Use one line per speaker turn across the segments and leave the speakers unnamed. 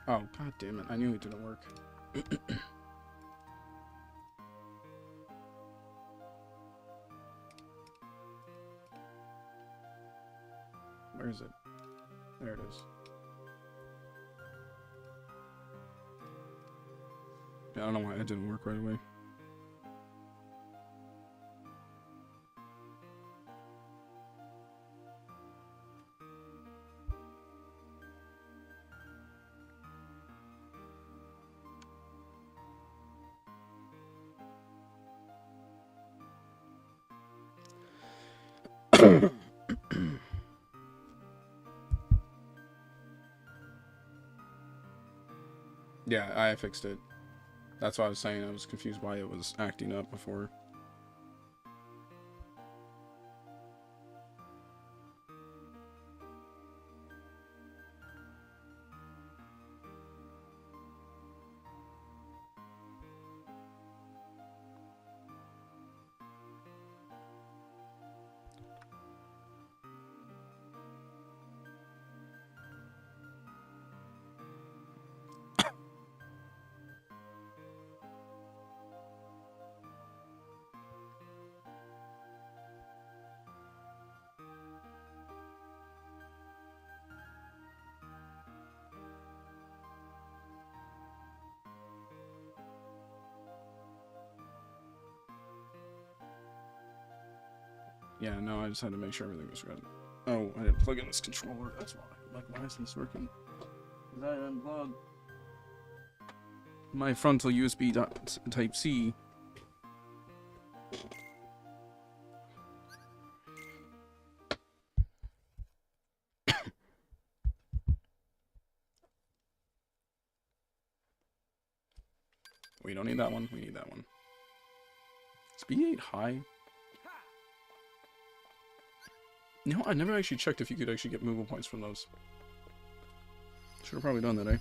Oh, god damn it. I knew it didn't work. Where is it? There it is. Yeah, I don't know why it didn't work right away. Yeah, I fixed it. That's why I was saying I was confused why it was acting up before. Yeah, no, I just had to make sure everything was good. Oh, I didn't plug in this controller. That's why. Like, why isn't this working? Because I unplugged my frontal USB Type C. We don't need that one. We need that one. Is B8 high? No, I never actually checked if you could actually get movable points from those. Should have probably done that, eh?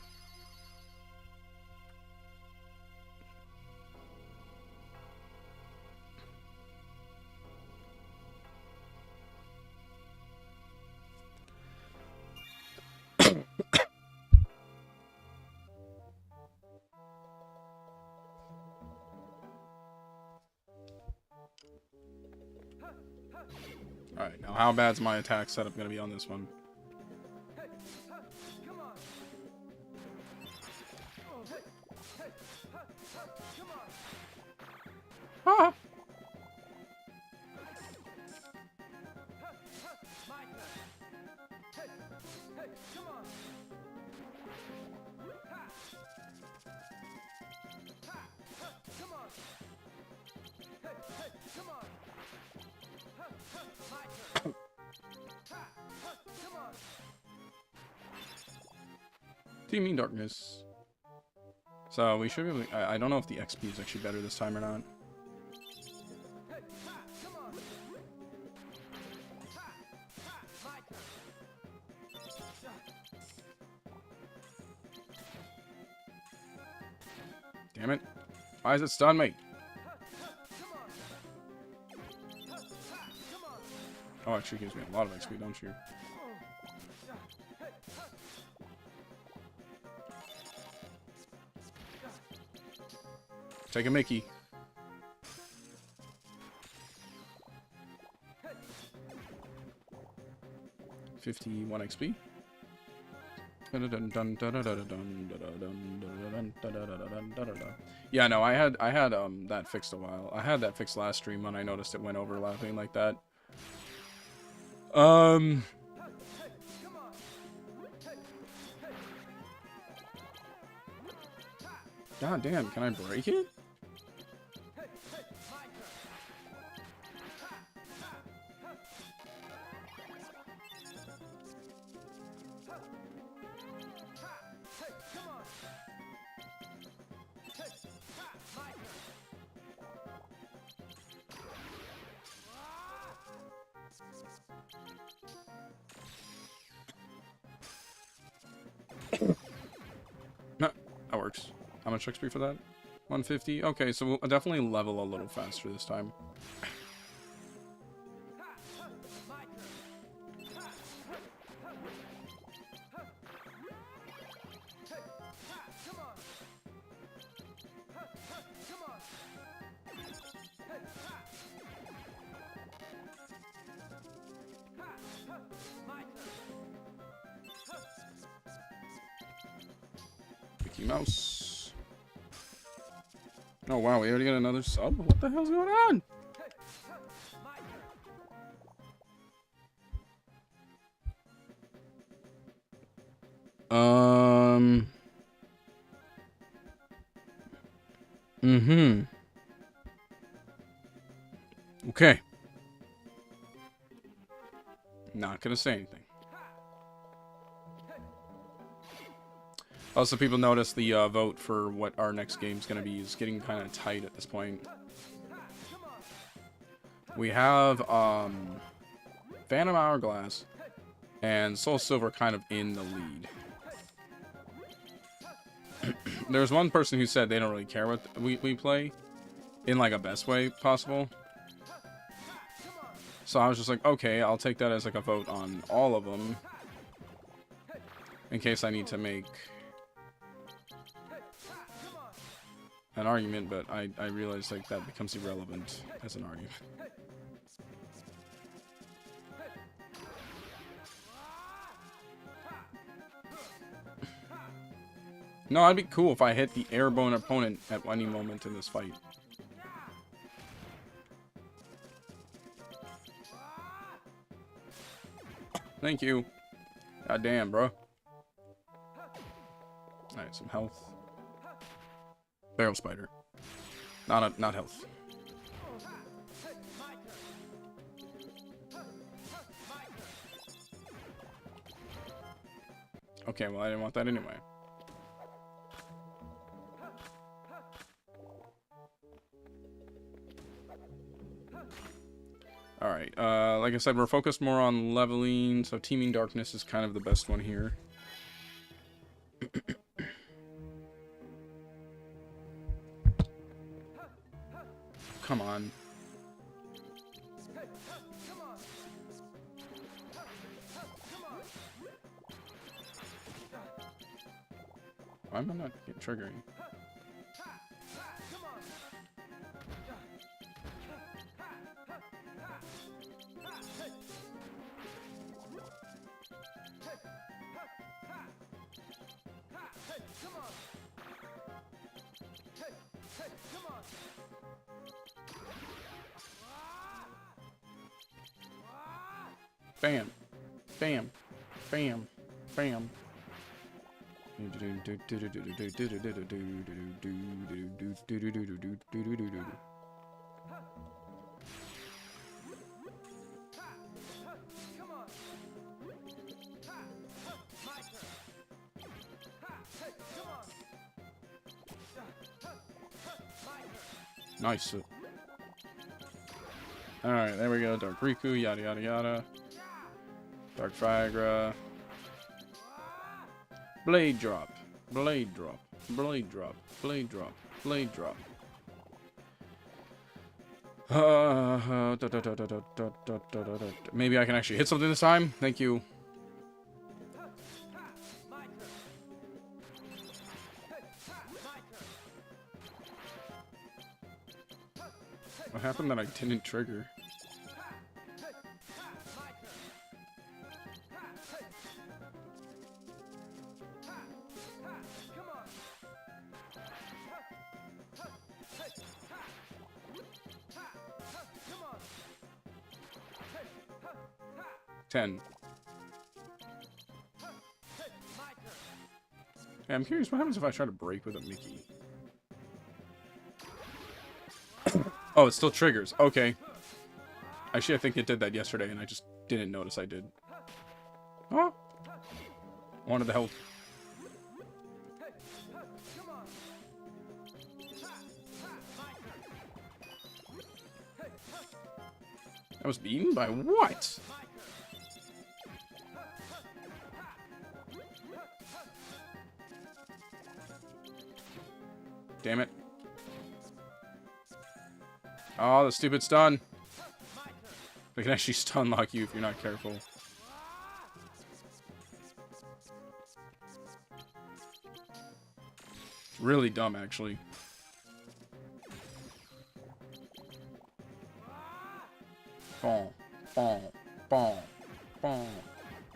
Alright, now how bad's my attack setup going to be on this one? Ah! Do you mean darkness? So we should be able to, I don't know if the XP is actually better this time or not. Damn it. Why does it stun me? Oh, actually gives me a lot of XP, don't you? Take a Mickey. $51 XP. Yeah, no, I had that fixed a while. I had that fixed last stream when I noticed it went overlapping like that. God damn, can I break it? No, that works. How much XP for that? 150? Okay, so we'll definitely level a little faster this time. Mickey Mouse. Oh wow, we already got another sub? What the hell's going on? Okay. Not gonna say anything. Also, people notice the vote for what our next game's gonna be is getting kind of tight at this point. We have Phantom Hourglass and Soul Silver kind of in the lead. There's one person who said they don't really care what we play in like a best way possible. So I was just like, okay, I'll take that as like a vote on all of them in case I need to make an argument, but I realized like that becomes irrelevant as an argument. No, it'd be cool if I hit the airborne opponent at any moment in this fight. Thank you. God damn, bro. Alright, some health. Barrel spider. Not health. Okay, well I didn't want that anyway. Alright, like I said, we're focused more on leveling, so Teeming Darkness is kind of the best one here. Come on. Why am I not triggering? Bam. Bam. Bam. Bam. Nice. Alright, there we go. Dark Riku, yada yada yada. Dark Viagra. Blade drop. Blade drop. Blade drop. Blade drop. Blade drop. Maybe I can actually hit something this time. Thank you. What happened that I didn't trigger? Hey, I'm curious what happens if I try to break with a Mickey. Oh, it still triggers. Okay. Actually, I think it did that yesterday, and I just didn't notice I did. Oh! Wanted the health. I was beaten by what? Damn it. Oh, the stupid stun. They can actually stun lock you if you're not careful. It's really dumb, actually. Boom, boom, boom, boom,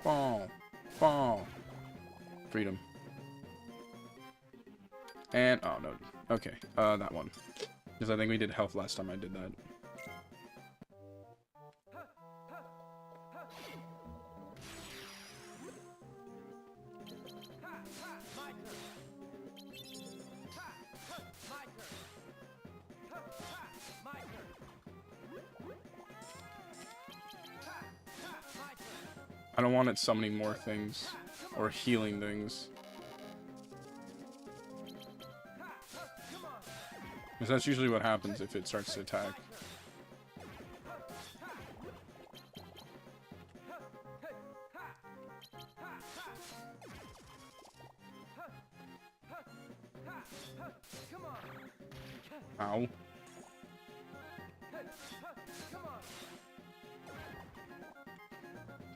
boom, boom. Freedom. And, oh, no. Okay, that one. Because I think we did health last time I did that. I don't want it summoning more things. Or healing things. Because that's usually what happens if it starts to attack. Ow.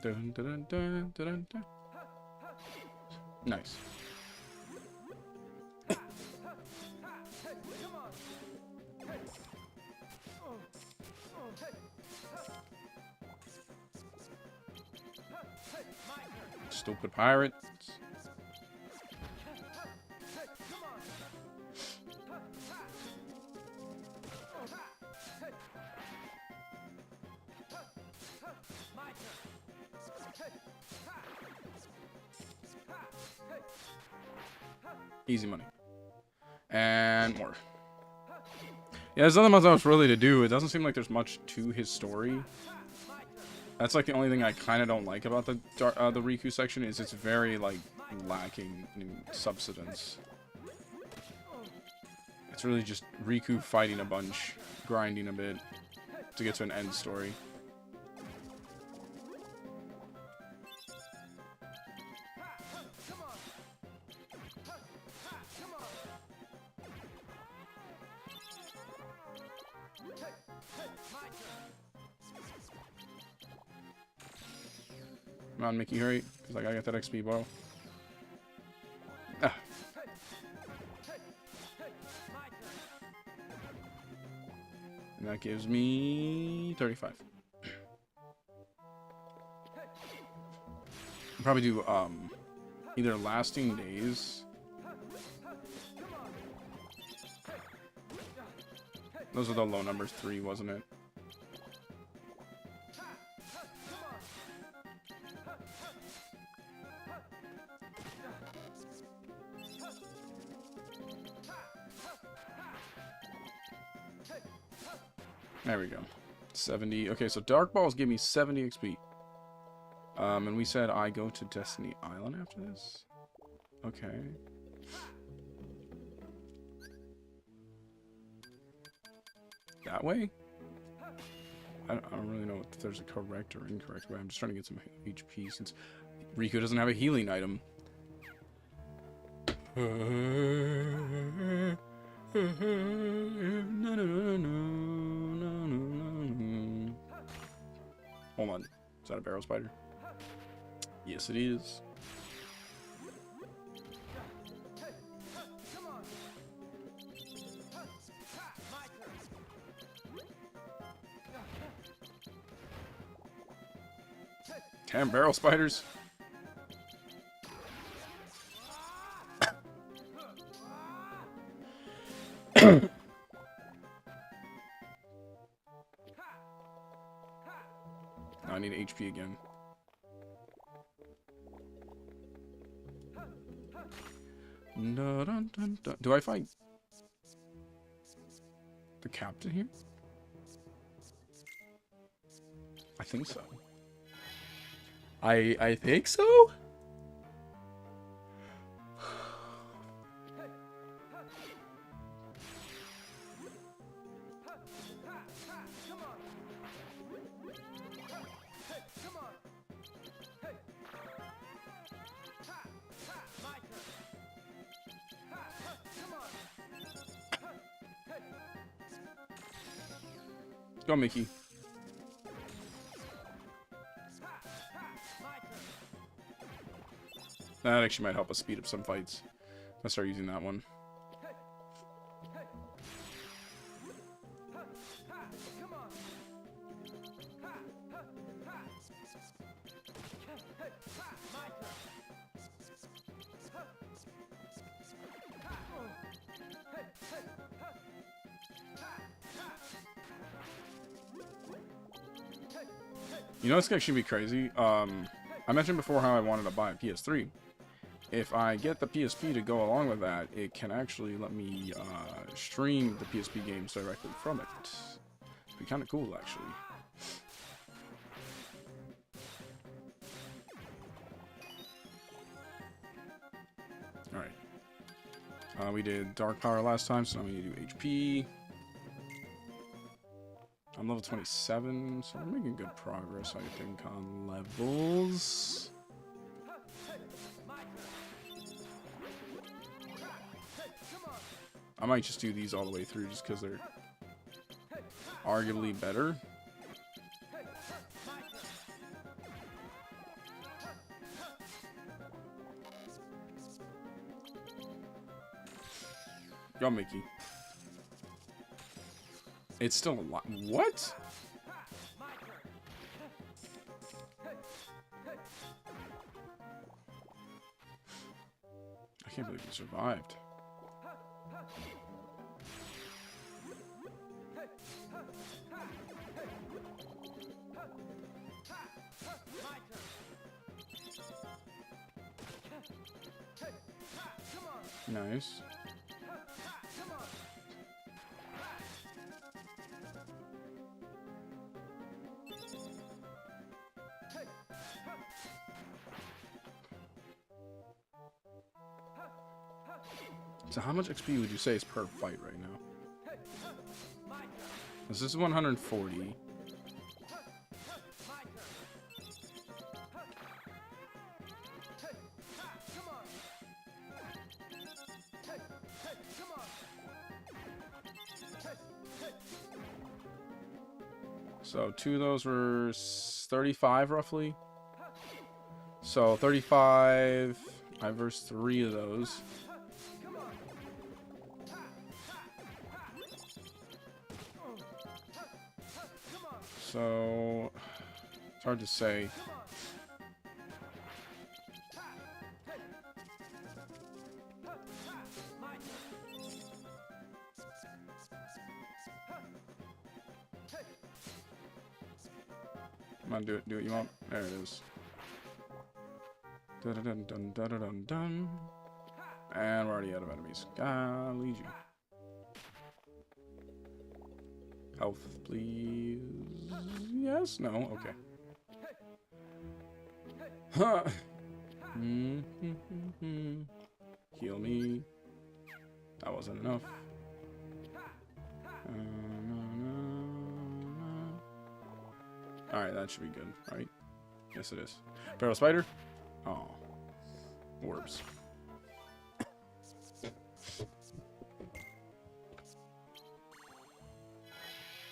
Dun, dun, dun, dun, dun. Nice. Stupid pirates. Easy money. And more. Yeah, there's nothing else really to do. It doesn't seem like there's much to his story. That's like the only thing I kind of don't like about the Riku section is it's very like lacking in substance. It's really just Riku fighting a bunch, grinding a bit to get to an end story. Come on, Mickey, hurry, because I gotta get that XP bottle. Ah. And that gives me 35. I'll probably do either lasting days. Those are the low numbers, 3, wasn't it? There we go. 70. Okay, so Dark Balls give me 70 XP. And we said I go to Destiny Island after this? Okay. That way? I don't really know if there's a correct or incorrect way. I'm just trying to get some HP since Riku doesn't have a healing item. Hold on. Is that a barrel spider? Yes, it is. Damn, barrel spiders. I need HP again. Dun, dun, dun, dun. Do I fight the captain here? I think so. I think so? Go, Mickey. That actually might help us speed up some fights. Let's start using that one. You know, it's actually be crazy. I mentioned before how I wanted to buy a PS3. If I get the PSP to go along with that, it can actually let me stream the PSP games directly from it. It'd be kind of cool, actually. Alright. We did Dark Power last time, so now we need to do HP. I'm level 27, so we're making good progress, I think, on levels. I might just do these all the way through just because they're arguably better. Go, Mickey. It's still a lot. What? I can't believe you survived. Nice. So how much XP would you say is per fight right now? This is 140. So 2 of those were 35 roughly. So 35, I versed 3 of those. So it's hard to say. Come on, do what you want. There it is. Dun dun dun dun dun dun dun. And we're already out of enemies. Golly gee. Health, please. Yes? No? Okay. Huh. Heal me. That wasn't enough. Alright, that should be good, right? Yes, it is. Barrel spider? Oh. Orbs.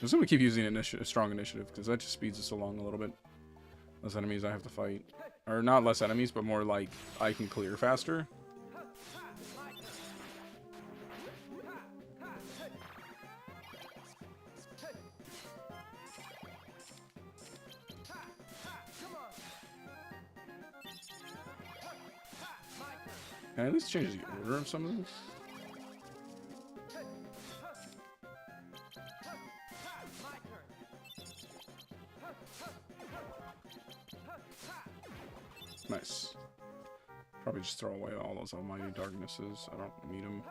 I'm just gonna keep using strong initiative, because that just speeds us along a little bit. Less enemies I have to fight. Or not less enemies, but more like I can clear faster. Can I at least change the order of some of this? Nice. Probably just throw away all those almighty darknesses. I don't need them.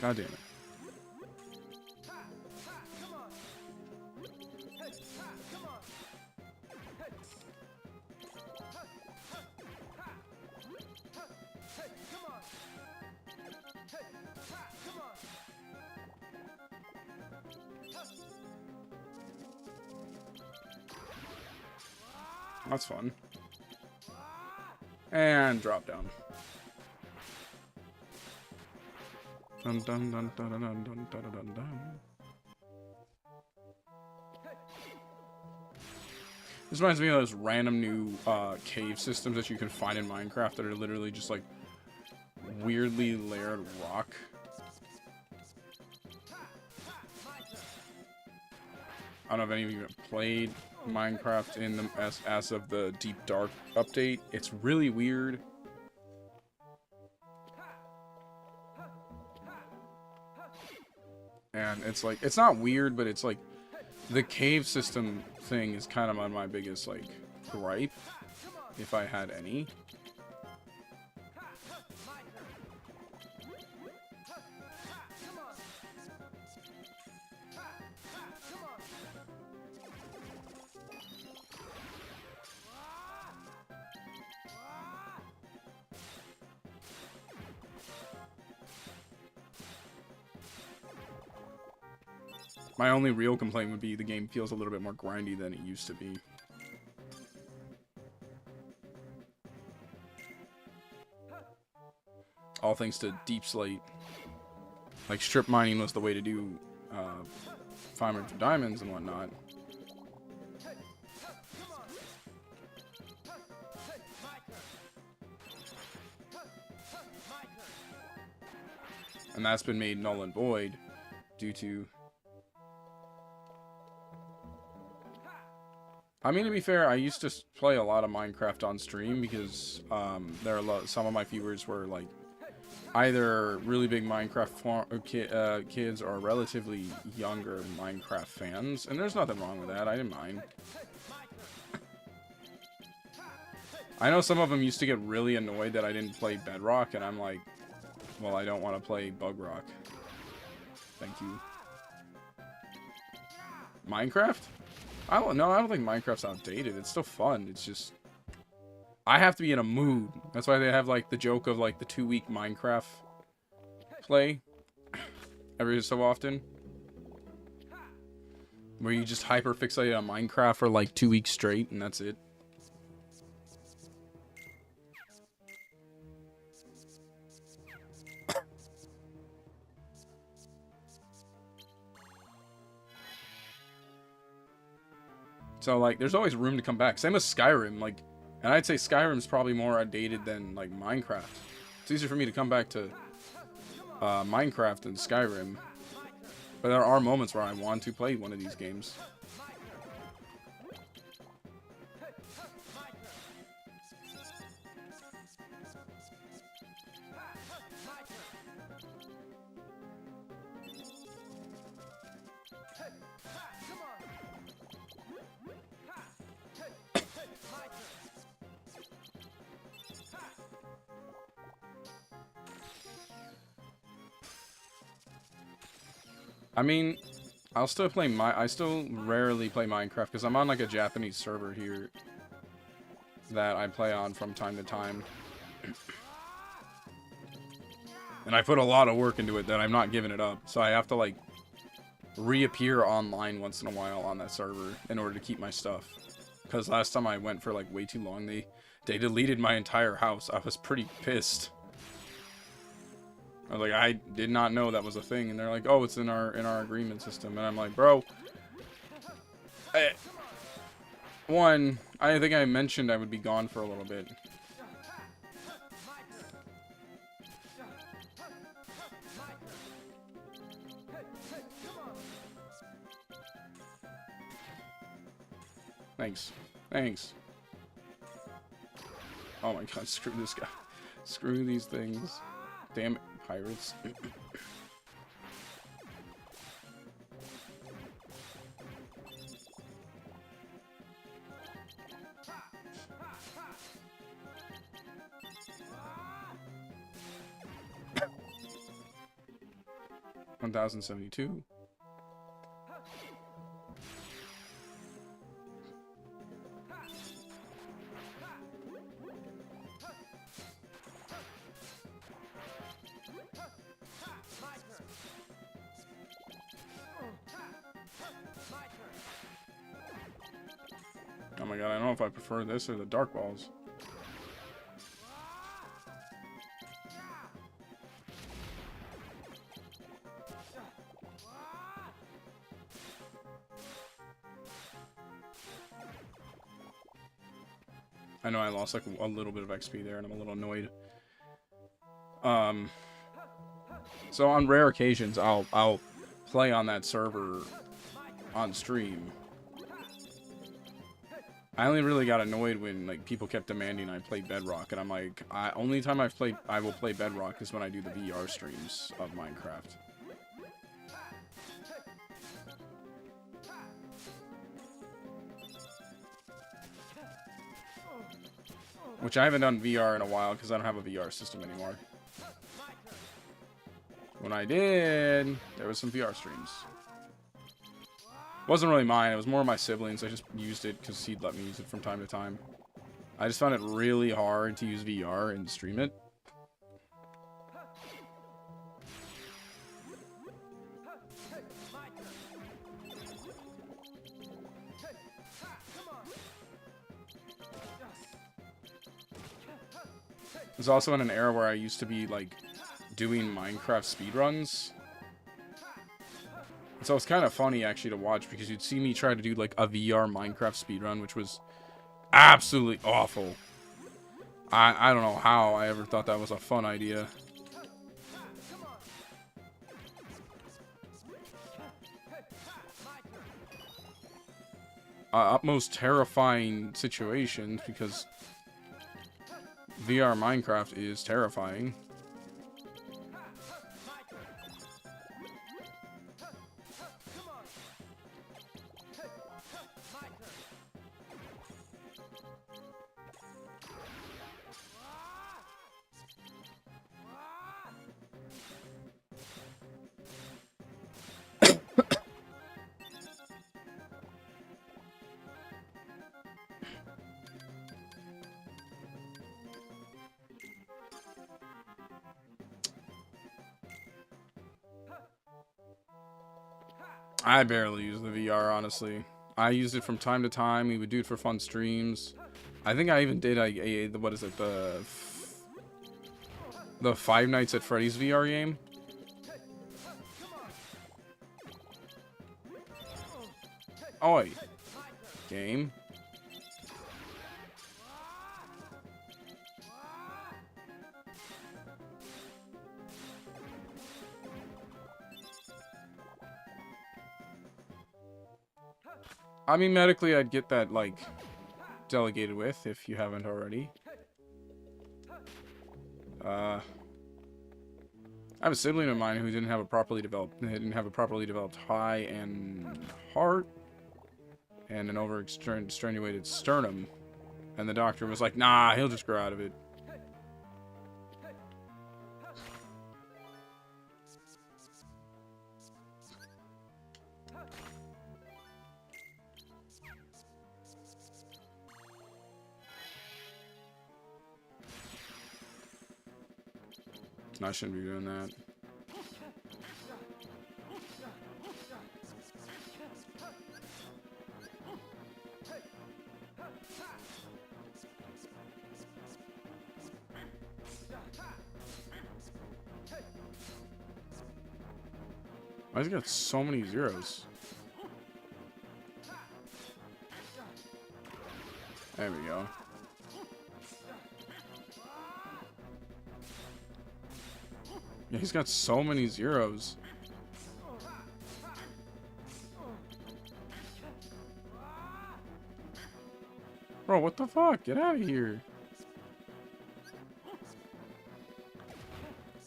God damn it. That's fun. And drop down. Dun dun dun dun dun dun dun dun dun dun. This reminds me of those random new cave systems that you can find in Minecraft that are literally just like weirdly layered rock. I don't know if any of you have played Minecraft in the as of the Deep Dark update. It's really weird. And it's like, it's not weird, but it's like the cave system thing is kind of on my biggest like gripe, if I had any. My only real complaint would be the game feels a little bit more grindy than it used to be. All thanks to Deep Slate. Like, strip mining was the way to do farming for diamonds and whatnot. And that's been made null and void due to... I mean, to be fair, I used to play a lot of Minecraft on stream because there are some of my viewers were like either really big Minecraft kids or relatively younger Minecraft fans, and there's nothing wrong with that. I didn't mind. I know some of them used to get really annoyed that I didn't play Bedrock, and I'm like, well, I don't want to play Bug Rock. Thank you. Minecraft? I don't think Minecraft's outdated. It's still fun. It's just... I have to be in a mood. That's why they have, like, the joke of, like, the 2-week Minecraft play. Every so often. Where you just hyper-fixate on Minecraft for, like, 2 weeks straight, and that's it. So, like, there's always room to come back. Same as Skyrim, like, and I'd say Skyrim's probably more outdated than, like, Minecraft. It's easier for me to come back to Minecraft than Skyrim. But there are moments where I want to play one of these games. I mean, I still rarely play Minecraft because I'm on like a Japanese server here that I play on from time to time. And I put a lot of work into it that I'm not giving it up. So I have to like reappear online once in a while on that server in order to keep my stuff. Because last time I went for like way too long, they deleted my entire house. I was pretty pissed. I was like, I did not know that was a thing, and they're like, oh, it's in our agreement system, and I'm like, bro, one, I think I mentioned I would be gone for a little bit. Thanks. Oh my god, screw this guy. Screw these things. Damn it. Pirates. $1,072. Oh my god, I don't know if I prefer this or the dark balls. I know I lost like a little bit of XP there and I'm a little annoyed. So on rare occasions I'll play on that server on stream. I only really got annoyed when like people kept demanding I play Bedrock, and I'm like, only time I will play Bedrock is when I do the VR streams of Minecraft. Which I haven't done VR in a while because I don't have a VR system anymore. When I did, there was some VR streams. It wasn't really mine, it was more my siblings. I just used it because he'd let me use it from time to time. I just found it really hard to use VR and stream it. It was also in an era where I used to be, like, doing Minecraft speedruns. So it's kind of funny, actually, to watch, because you'd see me try to do, like, a VR Minecraft speedrun, which was absolutely awful. I don't know how I ever thought that was a fun idea. Utmost terrifying situations, because VR Minecraft is terrifying. I barely use the VR, honestly. I used it from time to time. We would do it for fun streams. I think I even did what is it, the Five Nights at Freddy's VR game. Oi, game. I mean, medically, I'd get that, like, delegated with, if you haven't already. I have a sibling of mine who didn't have a properly developed eye and heart, and an over-extenuated sternum. And the doctor was like, nah, he'll just grow out of it. I shouldn't be doing that. Why has he got so many zeros? There we go. Yeah, he's got so many zeros. Bro, what the fuck? Get out of here.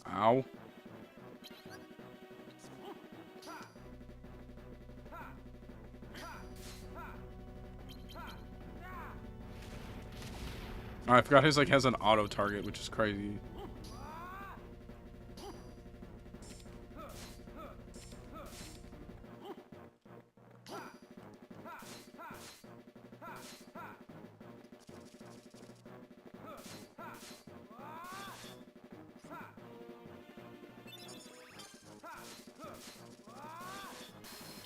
Ow. Oh, I forgot his like has an auto target, which is crazy.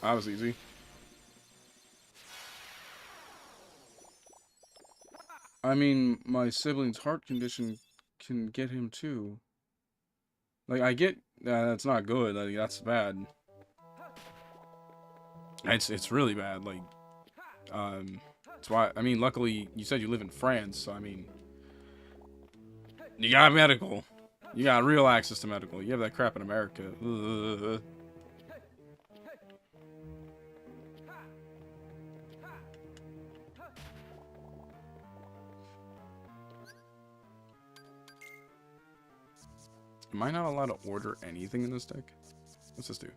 That was easy. I mean, my sibling's heart condition can get him too. Like, I get that's not good. Like, that's bad. It's really bad. Like, that's why. I mean, luckily you said you live in France, so I mean, you got medical. You got real access to medical. You have that crap in America. Ugh. Am I not allowed to order anything in this deck? What's this do?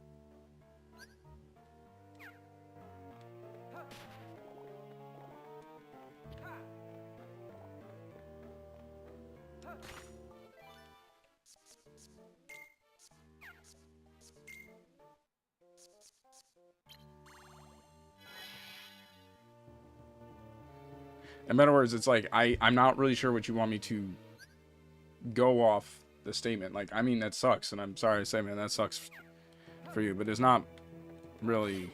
In other words, it's like, I'm not really sure what you want me to go off the statement. Like, I mean, that sucks, and I'm sorry to say, man, that sucks for you, but there's not really...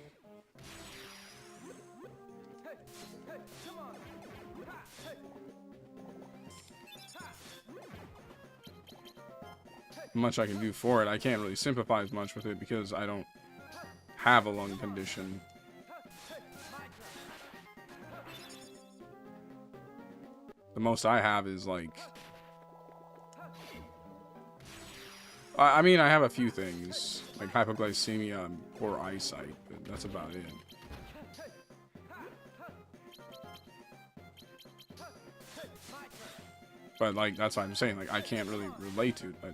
much I can do for it. I can't really sympathize much with it because I don't have a lung condition. The most I have is like... I mean, I have a few things, like hypoglycemia and poor eyesight, but that's about it. But, like, that's what I'm saying, like, I can't really relate to it, but...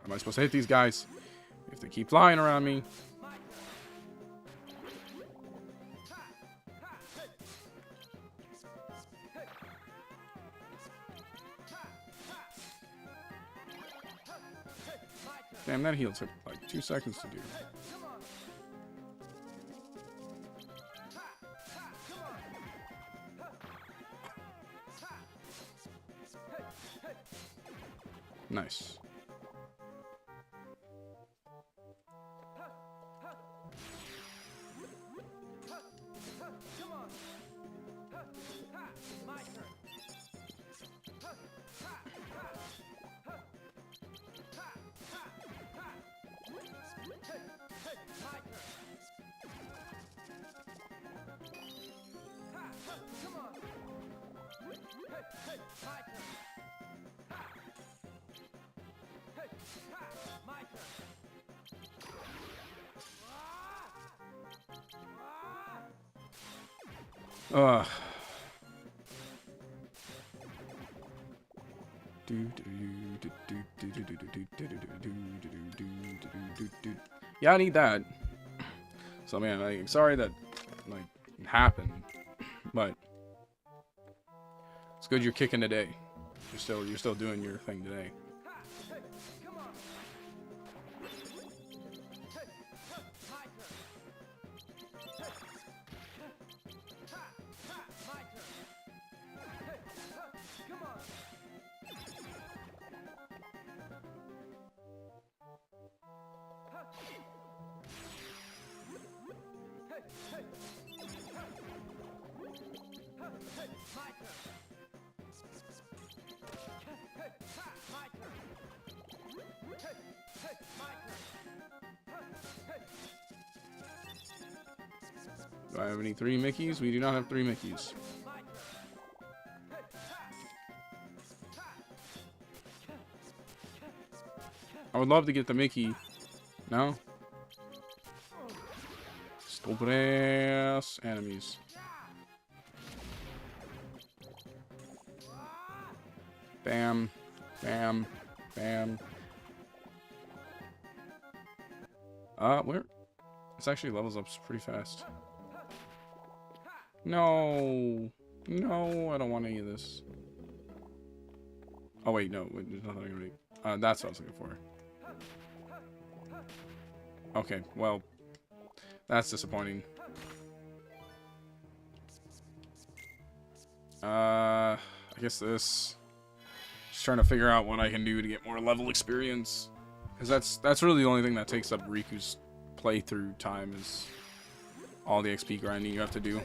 Am I supposed to hit these guys? If they keep flying around me. Damn, that heal took like 2 seconds to do. Nice. Ugh. Yeah, I need that. So man, like, sorry that like happened, but it's good you're kicking today. You're still doing your thing today. Do I have any 3 Mickeys? We do not have 3 Mickeys. I would love to get the Mickey. No? Stupid ass enemies. Bam. Bam. Bam. Where? This actually levels up pretty fast. No. No, I don't want any of this. Oh, wait, no. Wait, there's nothing already. That's what I was looking for. Okay, well, that's disappointing. I guess this. Just trying to figure out what I can do to get more level experience. Because that's really the only thing that takes up Riku's playthrough time is all the XP grinding you have to do.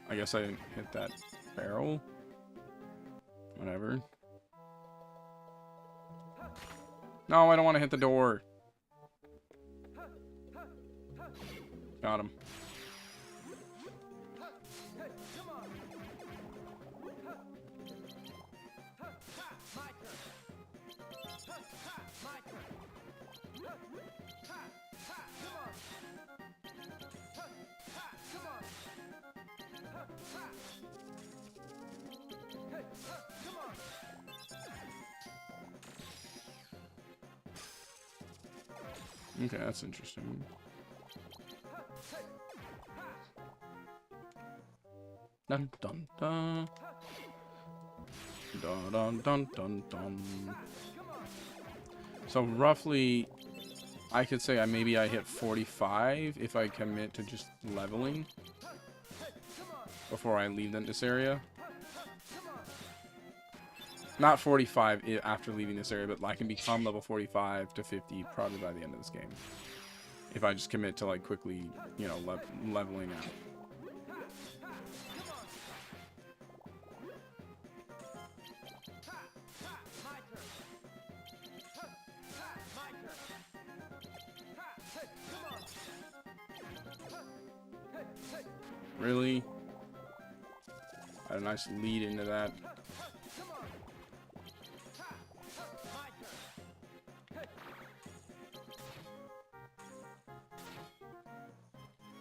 I guess I didn't hit that barrel. Whatever. No, I don't want to hit the door. Got him. Okay, that's interesting. Dun dun dun. Dun dun dun dun dun. So roughly, I could say maybe I hit 45 if I commit to just leveling before I leave this area. Not 45 after leaving this area, but I can become level 45 to 50 probably by the end of this game. If I just commit to like quickly, you know, leveling out. Really? I had a nice lead into that.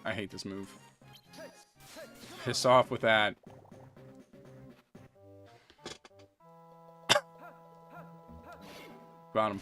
I hate this move. Piss off with that. Got him.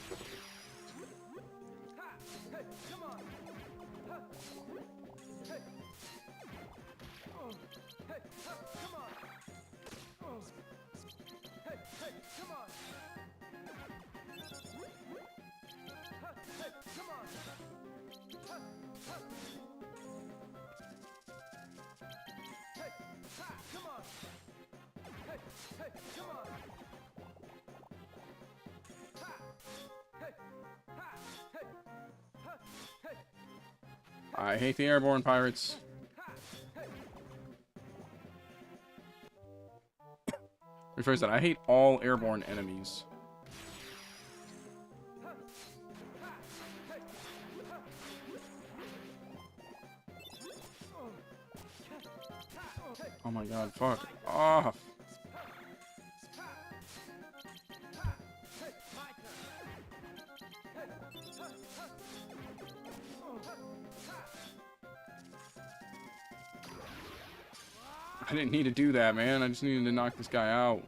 I hate the airborne pirates. Rephrase that. I hate all airborne enemies. Oh my god, fuck off. I didn't need to do that, man. I just needed to knock this guy out.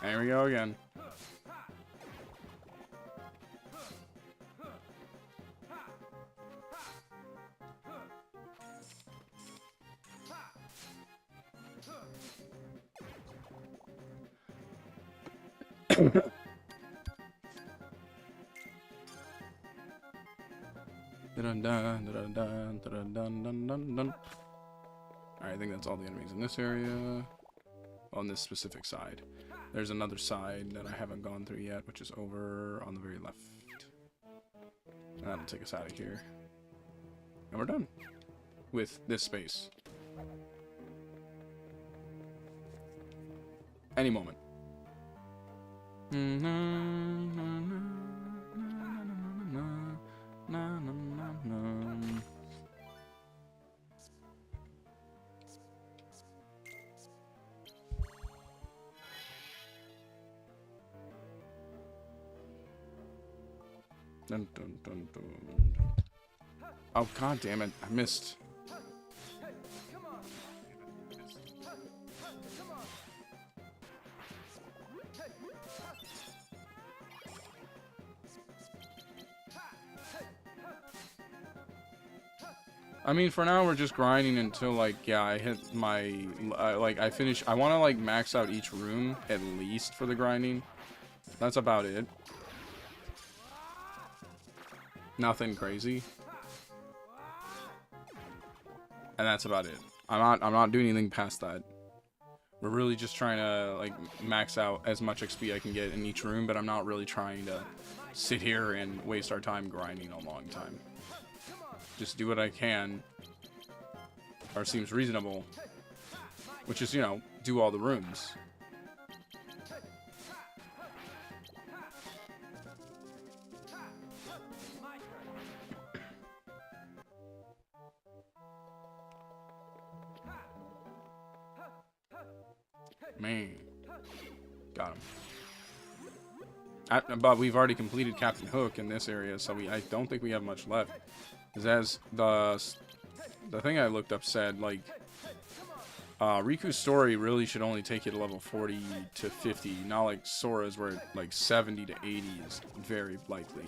There we go again. Alright, I think that's all the enemies in this area. On this specific side. There's another side that I haven't gone through yet, which is over on the very left. That'll take us out of here. And we're done with this space. Any moment. Dun, dun, dun, dun. Oh, god damn it. I missed. I mean, for now, we're just grinding until, like, yeah, I hit my, like, I finish. I want to, like, max out each room, at least, for the grinding. That's about it. Nothing crazy. And that's about it. I'm not doing anything past that. We're really just trying to like max out as much XP I can get in each room, but I'm not really trying to sit here and waste our time grinding a long time. Just do what I can, or seems reasonable, which is, you know, do all the rooms. Man. Got him. But we've already completed Captain Hook in this area, so I don't think we have much left. Because as the thing I looked up said, like, Riku's story really should only take you to level 40 to 50, not like Sora's where like 70 to 80 is very likely.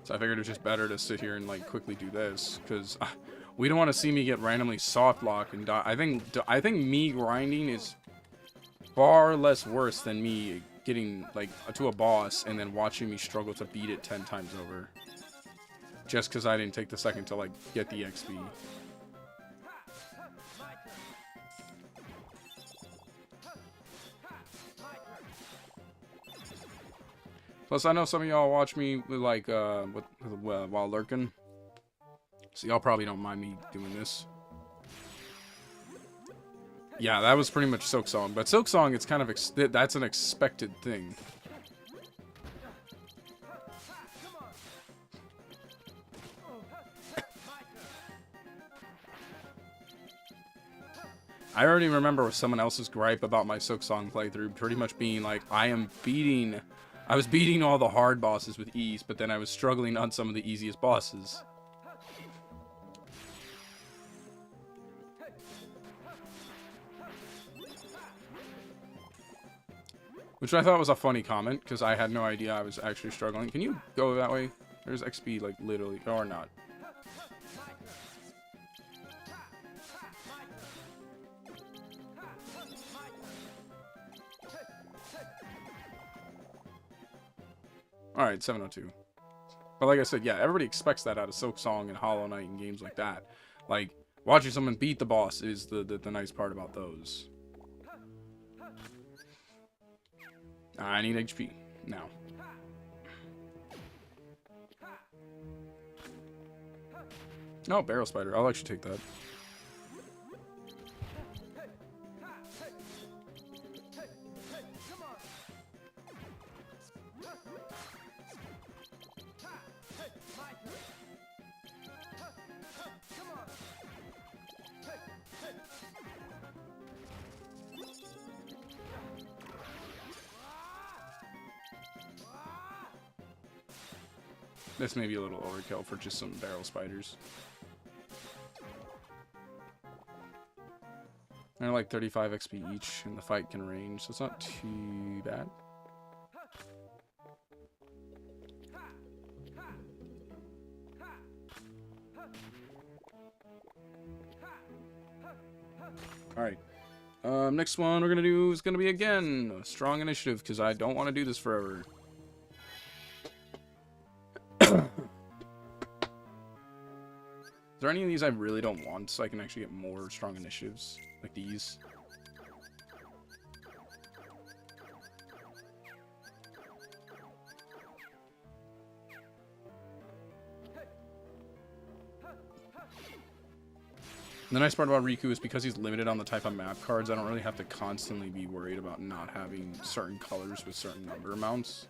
So I figured it was just better to sit here and like quickly do this, because we don't want to see me get randomly soft locked and die. I think me grinding is far less worse than me getting like to a boss and then watching me struggle to beat it 10 times over, just because I didn't take the second to like get the XP. Plus, I know some of y'all watch me with like while lurking, so y'all probably don't mind me doing this. Yeah, that was pretty much Silk Song, but Silk Song, it's kind of that's an expected thing. I already remember someone else's gripe about my Silk Song playthrough pretty much being like, I was beating all the hard bosses with ease, but then I was struggling on some of the easiest bosses. Which I thought was a funny comment, because I had no idea I was actually struggling. Can you go that way? There's XP, like, literally, or not. Alright, 702. But like I said, yeah, everybody expects that out of Silk Song and Hollow Knight and games like that. Like, watching someone beat the boss is the nice part about those. I need HP now. No, Barrel Spider. I'll actually take that. This may be a little overkill for just some barrel spiders. They're like 35 XP each, and the fight can range, so it's not too bad. Alright. Next one we're gonna do is gonna be again a strong initiative, because I don't want to do this forever. Is there any of these I really don't want, so I can actually get more strong initiatives? Like these? The nice part about Riku is because he's limited on the type of map cards, I don't really have to constantly be worried about not having certain colors with certain number amounts.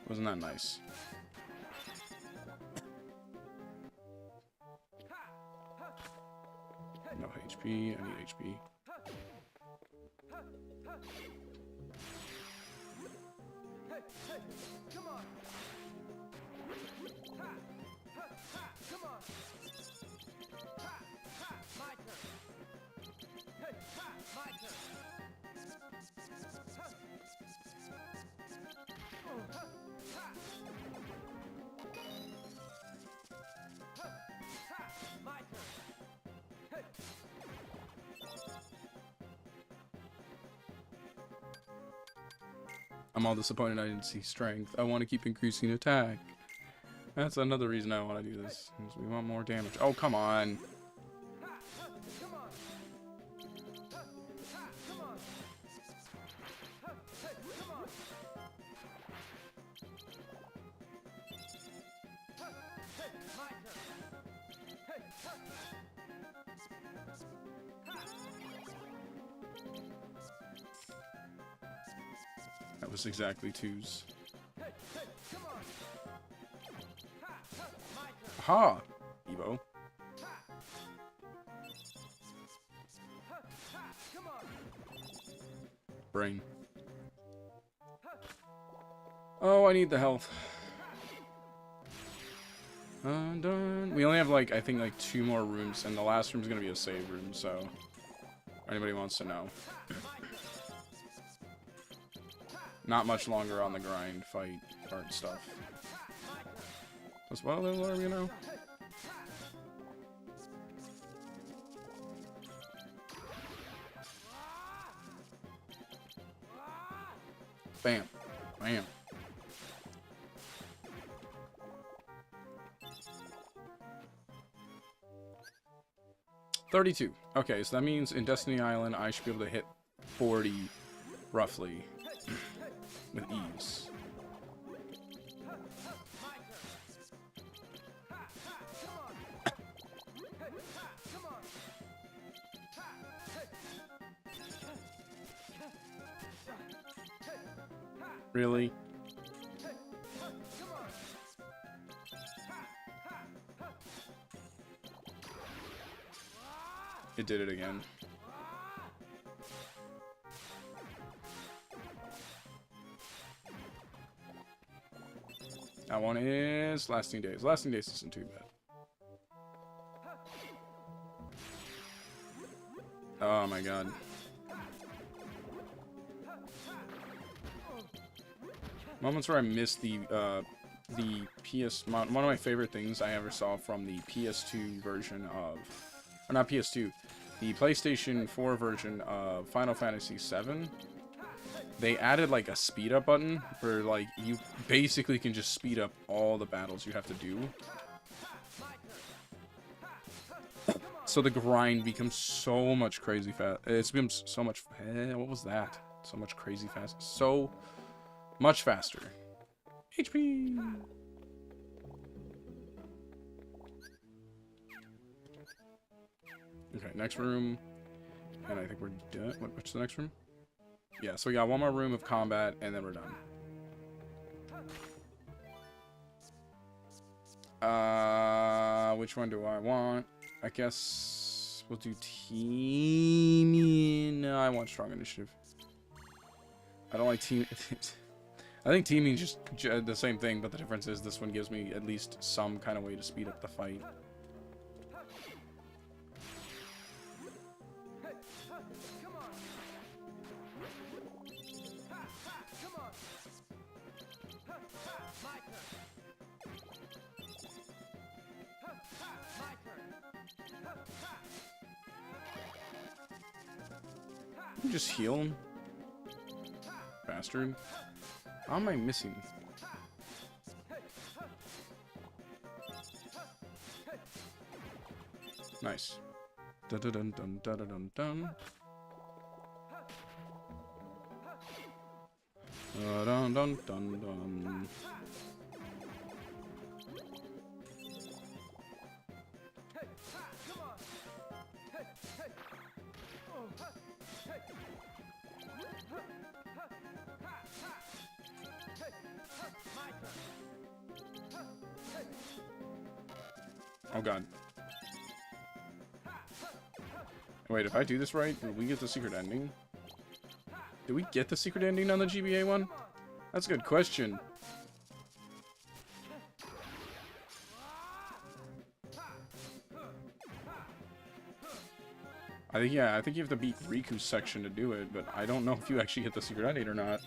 Wasn't that nice? No HP. I need HP. I'm all disappointed I didn't see strength. I want to keep increasing attack. That's another reason I want to do this. Is we want more damage. Oh, come on. That was exactly 2s. Aha! Evo. Brain. Oh, I need the health. Done. We only have, like, I think, like, 2 more rooms, and the last room's gonna be a save room, so... Anybody wants to know. Not much longer on the grind, fight, art stuff. As well, then, you know. Bam. Bam. $32. Okay, so that means in Destiny Island, I should be able to hit 40, roughly, with ease. Really? It did it again. That one is Lasting Days. Lasting Days isn't too bad. Oh my god. Moments where I missed the PS... One of my favorite things I ever saw from the PS2 version of... Or not PS2. The PlayStation 4 version of Final Fantasy VII. They added, like, a speed-up button where, like, you basically can just speed up all the battles you have to do. So the grind becomes so much crazy fast. It's been so much... what was that? So much crazy fast. So much faster. HP! Okay, next room. And I think we're done. What's the next room? Yeah, so we got one more room of combat, and then we're done. Which one do I want? I guess we'll do teaming. No, I want strong initiative. I don't like team. I think teaming is just the same thing, but the difference is this one gives me at least some kind of way to speed up the fight. You just heal him, bastard. How am I missing? Nice. Dun dun dun dun dun dun dun. Dun dun dun dun. Oh god. Wait, if I do this right, will we get the secret ending? Did we get the secret ending on the GBA one? That's a good question. I think, yeah, I think you have to beat Riku's section to do it, but I don't know if you actually hit the secret ending or not.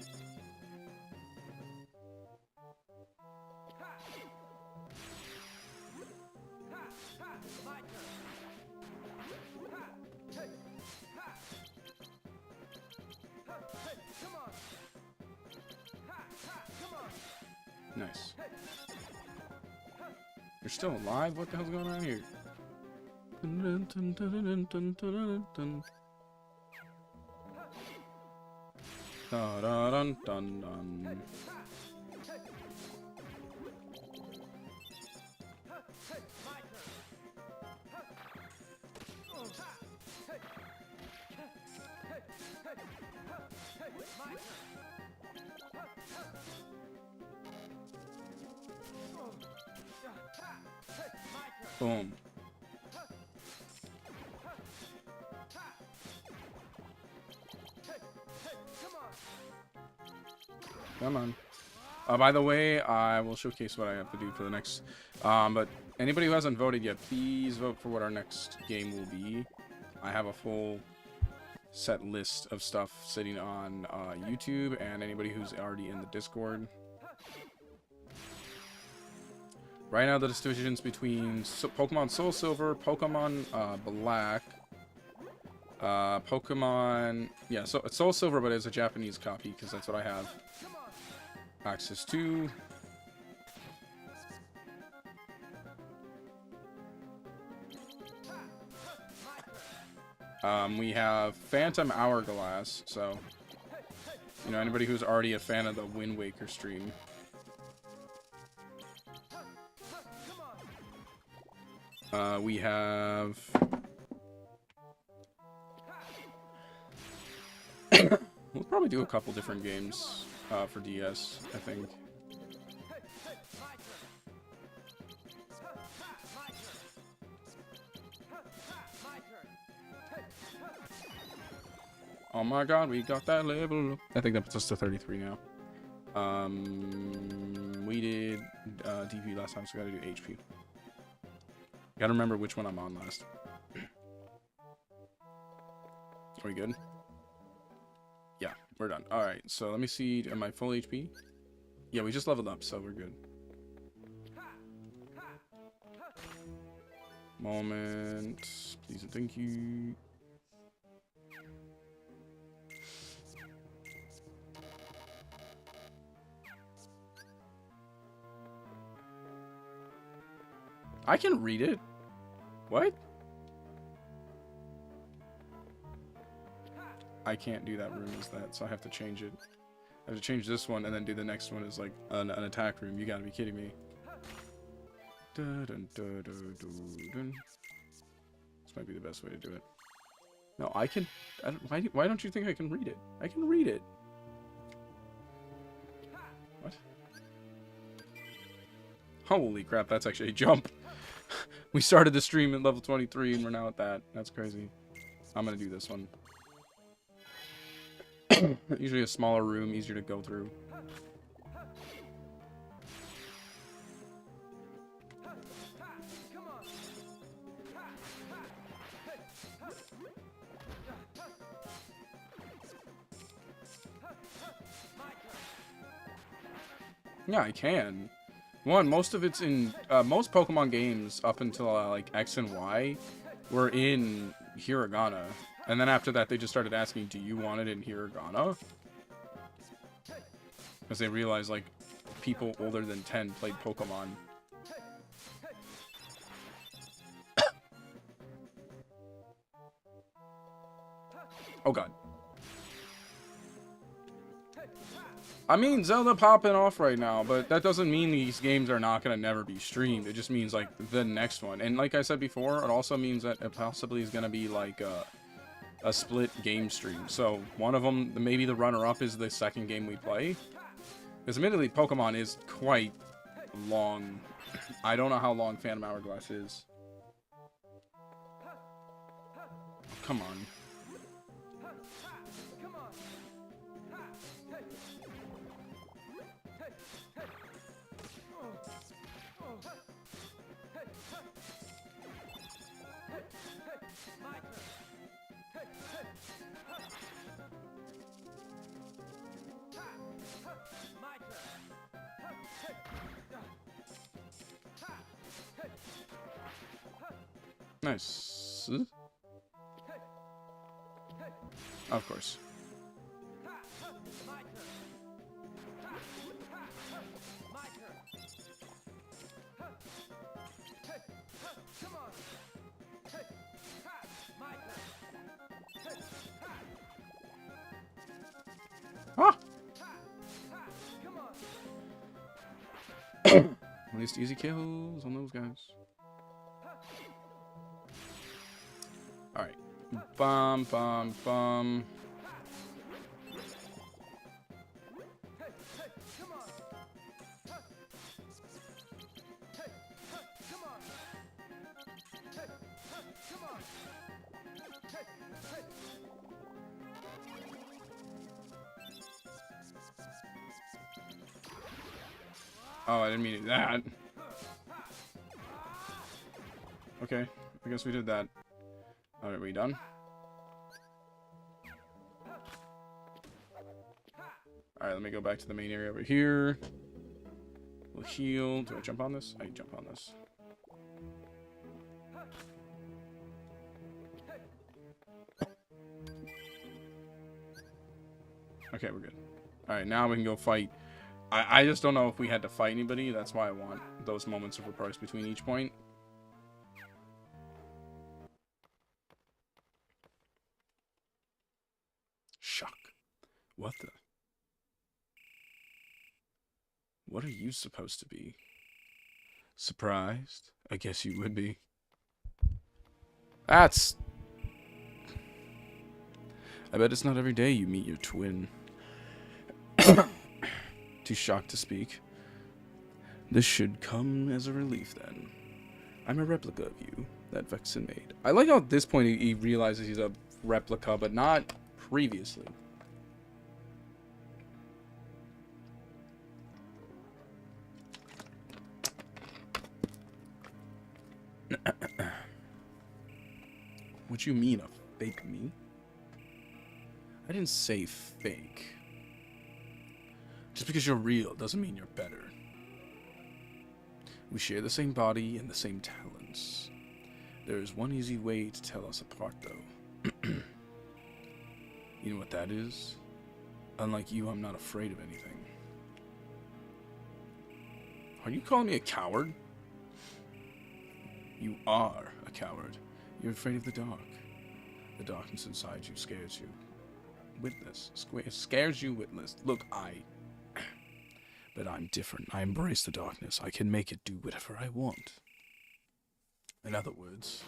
Nice. You're still alive? What the hell's going on here? Da da dun dun dun. Boom. Come on. By the way, I will showcase what I have to do for the next. But anybody who hasn't voted yet, please vote for what our next game will be. I have a full set list of stuff sitting on YouTube, and anybody who's already in the Discord. Right now, the decisions between Pokemon Soul Silver, Pokemon Black, Pokemon... Yeah, so it's Soul Silver, but it's a Japanese copy, because that's what I have access to. We have Phantom Hourglass, so... You know, anybody who's already a fan of the Wind Waker stream... we have... We'll probably do a couple different games for DS, I think. Oh my god, we got that level. I think that puts us to 33 now. We did DP last time, so we gotta do HP. Gotta remember which one I'm on last. Are we good? Yeah, we're done. Alright, so let me see. Am I full HP? Yeah, we just leveled up, so we're good. Moment. Please and thank you. I can read it. What? I can't do that room as that, so I have to change it. I have to change this one and then do the next one as like an attack room. You gotta be kidding me. Dun, dun, dun, dun, dun, dun. This might be the best way to do it. No, I can... why don't you think I can read it? I can read it. What? Holy crap, that's actually a jump. We started the stream at level 23 and we're now at that. That's crazy. I'm gonna do this one. Usually a smaller room, easier to go through. Yeah, I can. One, most of it's in most Pokemon games up until like X and Y were in Hiragana, and then after that they just started asking, "Do you want it in Hiragana?" Because they realized like people older than 10 played Pokemon. Oh god. I mean, Zelda popping off right now, but that doesn't mean these games are not going to never be streamed. It just means, like, the next one. And like I said before, it also means that it possibly is going to be, like, a split game stream. So, one of them, maybe the runner-up is the second game we play. Because, admittedly, Pokemon is quite long. I don't know how long Phantom Hourglass is. Come on. Nice. Of course. At least easy kills on those guys. Alright. Bum, bum, bum. Oh, I didn't mean to do that. Okay, I guess we did that. Alright, we done? Alright, let me go back to the main area over here. We'll heal. Do I jump on this? I jump on this. Okay, we're good. Alright, now we can go fight. I just don't know if we had to fight anybody. That's why I want those moments of repose between each point. Shock. What the? What are you supposed to be? Surprised? I guess you would be. That's... I bet it's not every day you meet your twin. Too shocked to speak. This should come as a relief then. I'm a replica of you that Vexen made. I like how at this point he realizes he's a replica, but not previously. What you mean, a fake me? I didn't say fake. Just because you're real doesn't mean you're better. We share the same body and the same talents. There is one easy way to tell us apart, though. You know what that is? Unlike you, I'm not afraid of anything. Are you calling me a coward? You are a coward. You're afraid of the dark. The darkness inside you scares you. Witness. Scares you, witness. Look, But I'm different. I embrace the darkness. I can make it do whatever I want. In other words,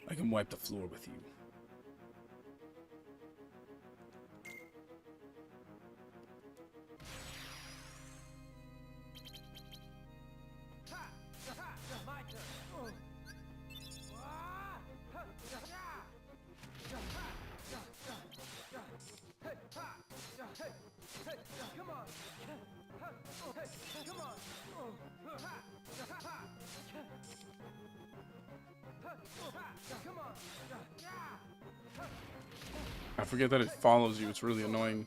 I can wipe the floor with you. I forget that it follows you. It's really annoying.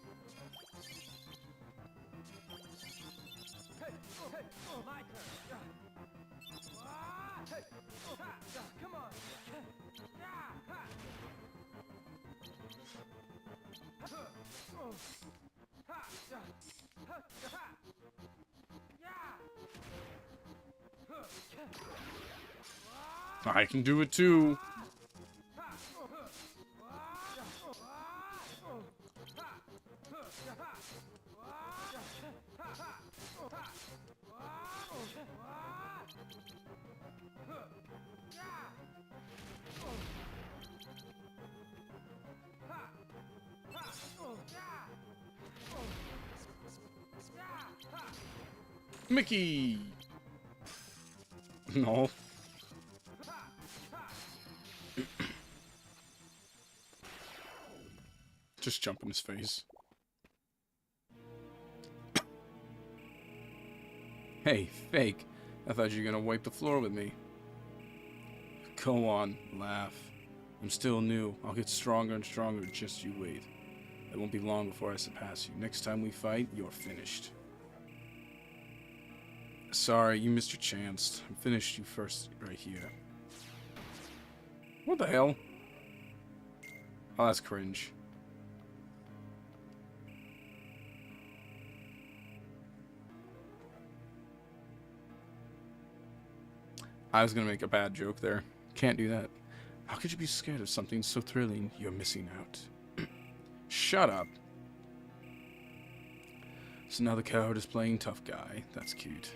I can do it too. Mickey! No. Just jump in his face. Hey, fake. I thought you were gonna wipe the floor with me. Go on, laugh. I'm still new. I'll get stronger and stronger, just you wait. It won't be long before I surpass you. Next time we fight, you're finished. Sorry, you missed your chance. I finished you first right here. What the hell? Oh, that's cringe. I was gonna make a bad joke there. Can't do that. How could you be scared of something so thrilling? You're missing out. Shut up. So now the coward is playing tough guy. That's cute.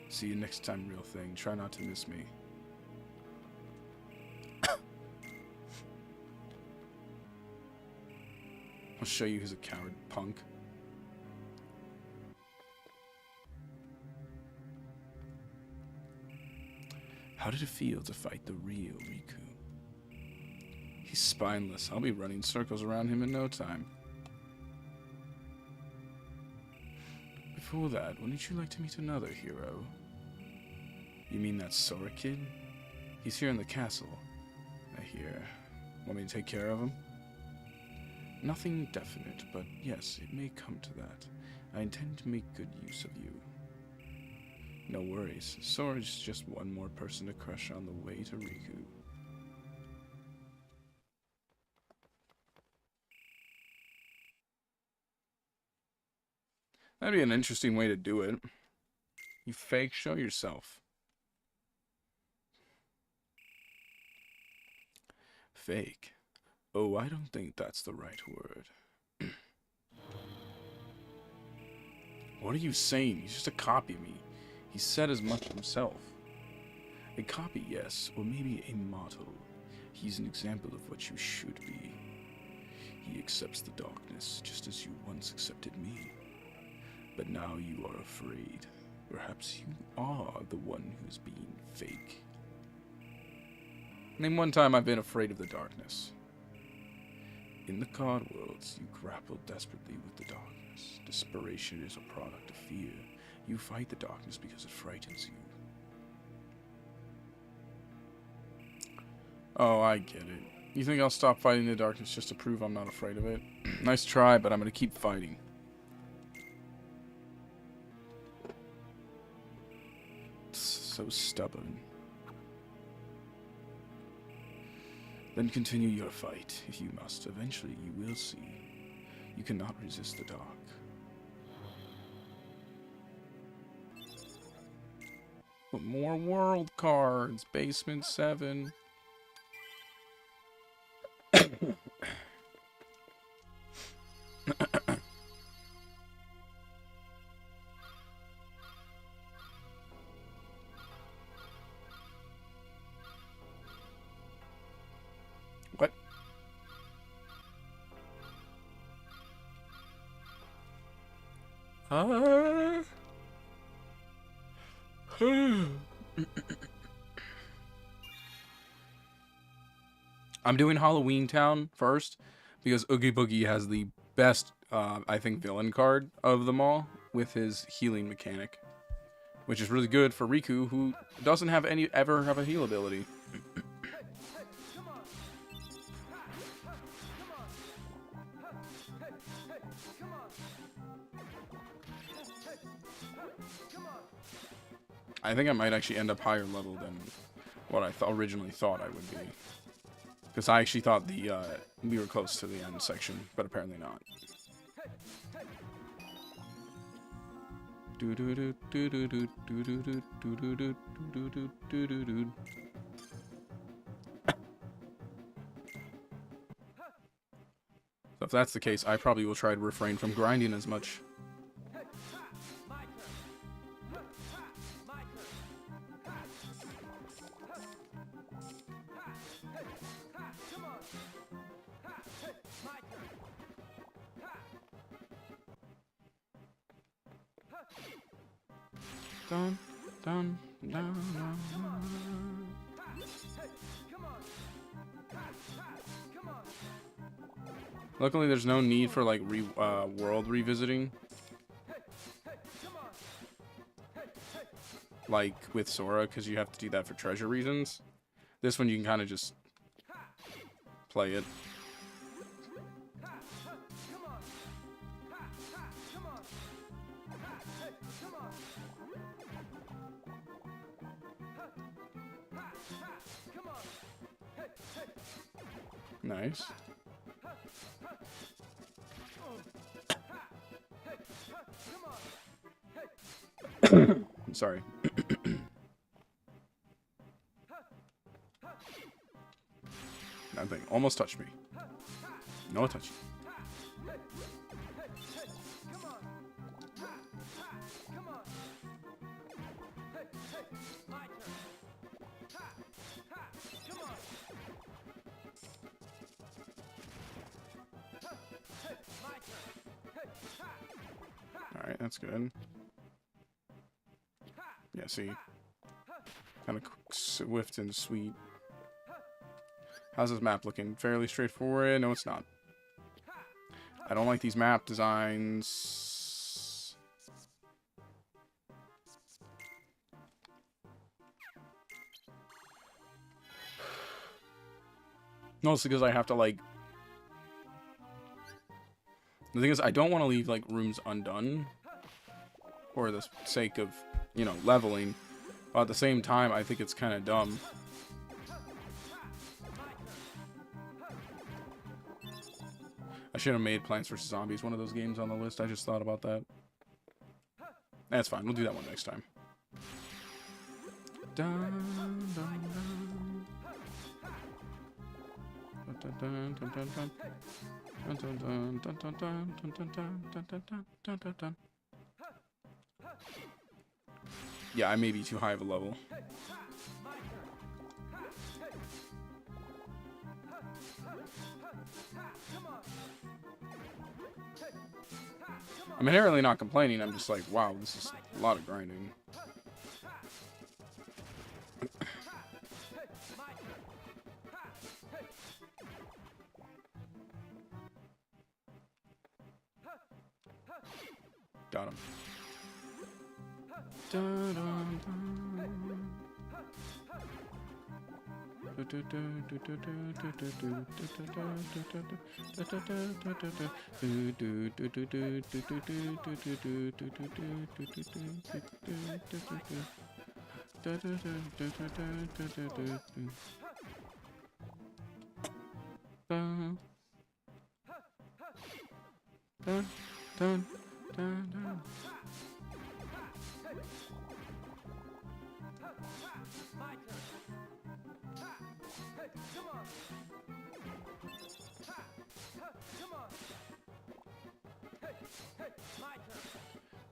See you next time, real thing. Try not to miss me. I'll show you who's a coward, punk. How did it feel to fight the real Riku? He's spineless. I'll be running circles around him in no time. Before that, wouldn't you like to meet another hero? You mean that Sora kid? He's here in the castle, I hear. Want me to take care of him? Nothing definite, but yes, it may come to that. I intend to make good use of you. No worries, Sora's just one more person to crush on the way to Riku. That'd be an interesting way to do it. You fake, show yourself. Fake? Oh, I don't think that's the right word. What are you saying? He's just a copy of me. He said as much himself. A copy, yes, or maybe a model. He's an example of what you should be. He accepts the darkness, just as you once accepted me. But now you are afraid. Perhaps you are the one who's being fake. Name one time I've been afraid of the darkness. In the card worlds, you grapple desperately with the darkness. Desperation is a product of fear. You fight the darkness because it frightens you. Oh, I get it. You think I'll stop fighting the darkness just to prove I'm not afraid of it? Nice try, but I'm gonna keep fighting. So stubborn. Then continue your fight, if you must. Eventually, you will see. You cannot resist the dark. But more world cards. Basement 7. What? I'm doing Halloween Town first because Oogie Boogie has the best, I think, villain card of them all with his healing mechanic, which is really good for Riku, who doesn't have ever have a heal ability. I think I might actually end up higher level than what I originally thought I would be. Because I actually thought we were close to the end section, but apparently not. So if that's the case, I probably will try to refrain from grinding as much. Dun, dun, dun, dun. Luckily, there's no need for like world revisiting, like with Sora, because you have to do that for treasure reasons. This one you can kind of just play it. Nice. Sorry. That thing almost touched me. No touch. Alright, that's good. Yeah, see? Kind of swift and sweet. How's this map looking? Fairly straightforward? No, it's not. I don't like these map designs. Mostly because I have to, like... The thing is, I don't want to leave, like, rooms undone. For the sake of, you know, leveling. But at the same time, I think it's kind of dumb. I should have made Plants vs. Zombies one of those games on the list. I just thought about that. That's fine. We'll do that one next time. Yeah, I may be too high of a level. I'm inherently not complaining. I'm just like, wow, this is a lot of grinding. Got him.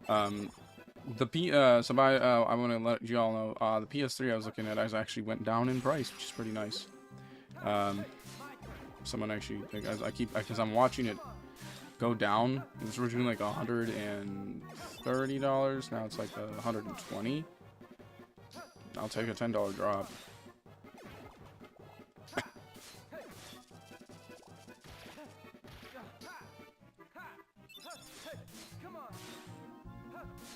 I want to let you all know, the PS3 I was looking at actually went down in price, which is pretty nice. Someone actually, because I'm watching it go down. It was originally like $130, now it's like $120. I'll take a $10 drop.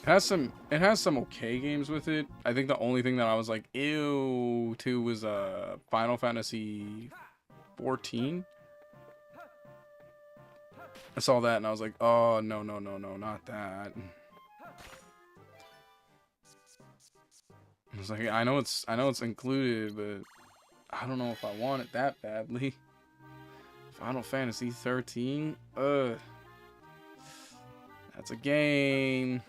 It has some okay games with it. I think the only thing that I was like, ew, to was Final Fantasy 14. I saw that and I was like, oh no, not that. I was like, I know it's included, but I don't know if I want it that badly. Final Fantasy 13, that's a game.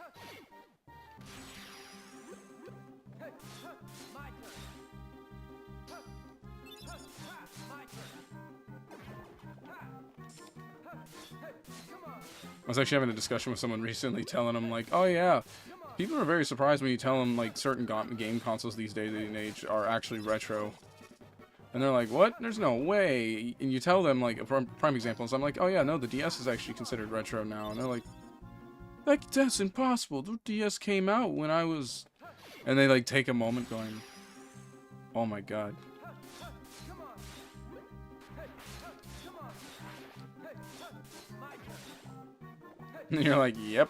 I was actually having a discussion with someone recently, telling them like, oh yeah, people are very surprised when you tell them like certain game consoles these days and age are actually retro. And they're like, what? There's no way. And you tell them, like, a prime example is I'm like, oh yeah, no, the DS is actually considered retro now. And they're like, that's impossible. The DS came out when I was... And they like take a moment going, oh my god. And you're like, yep.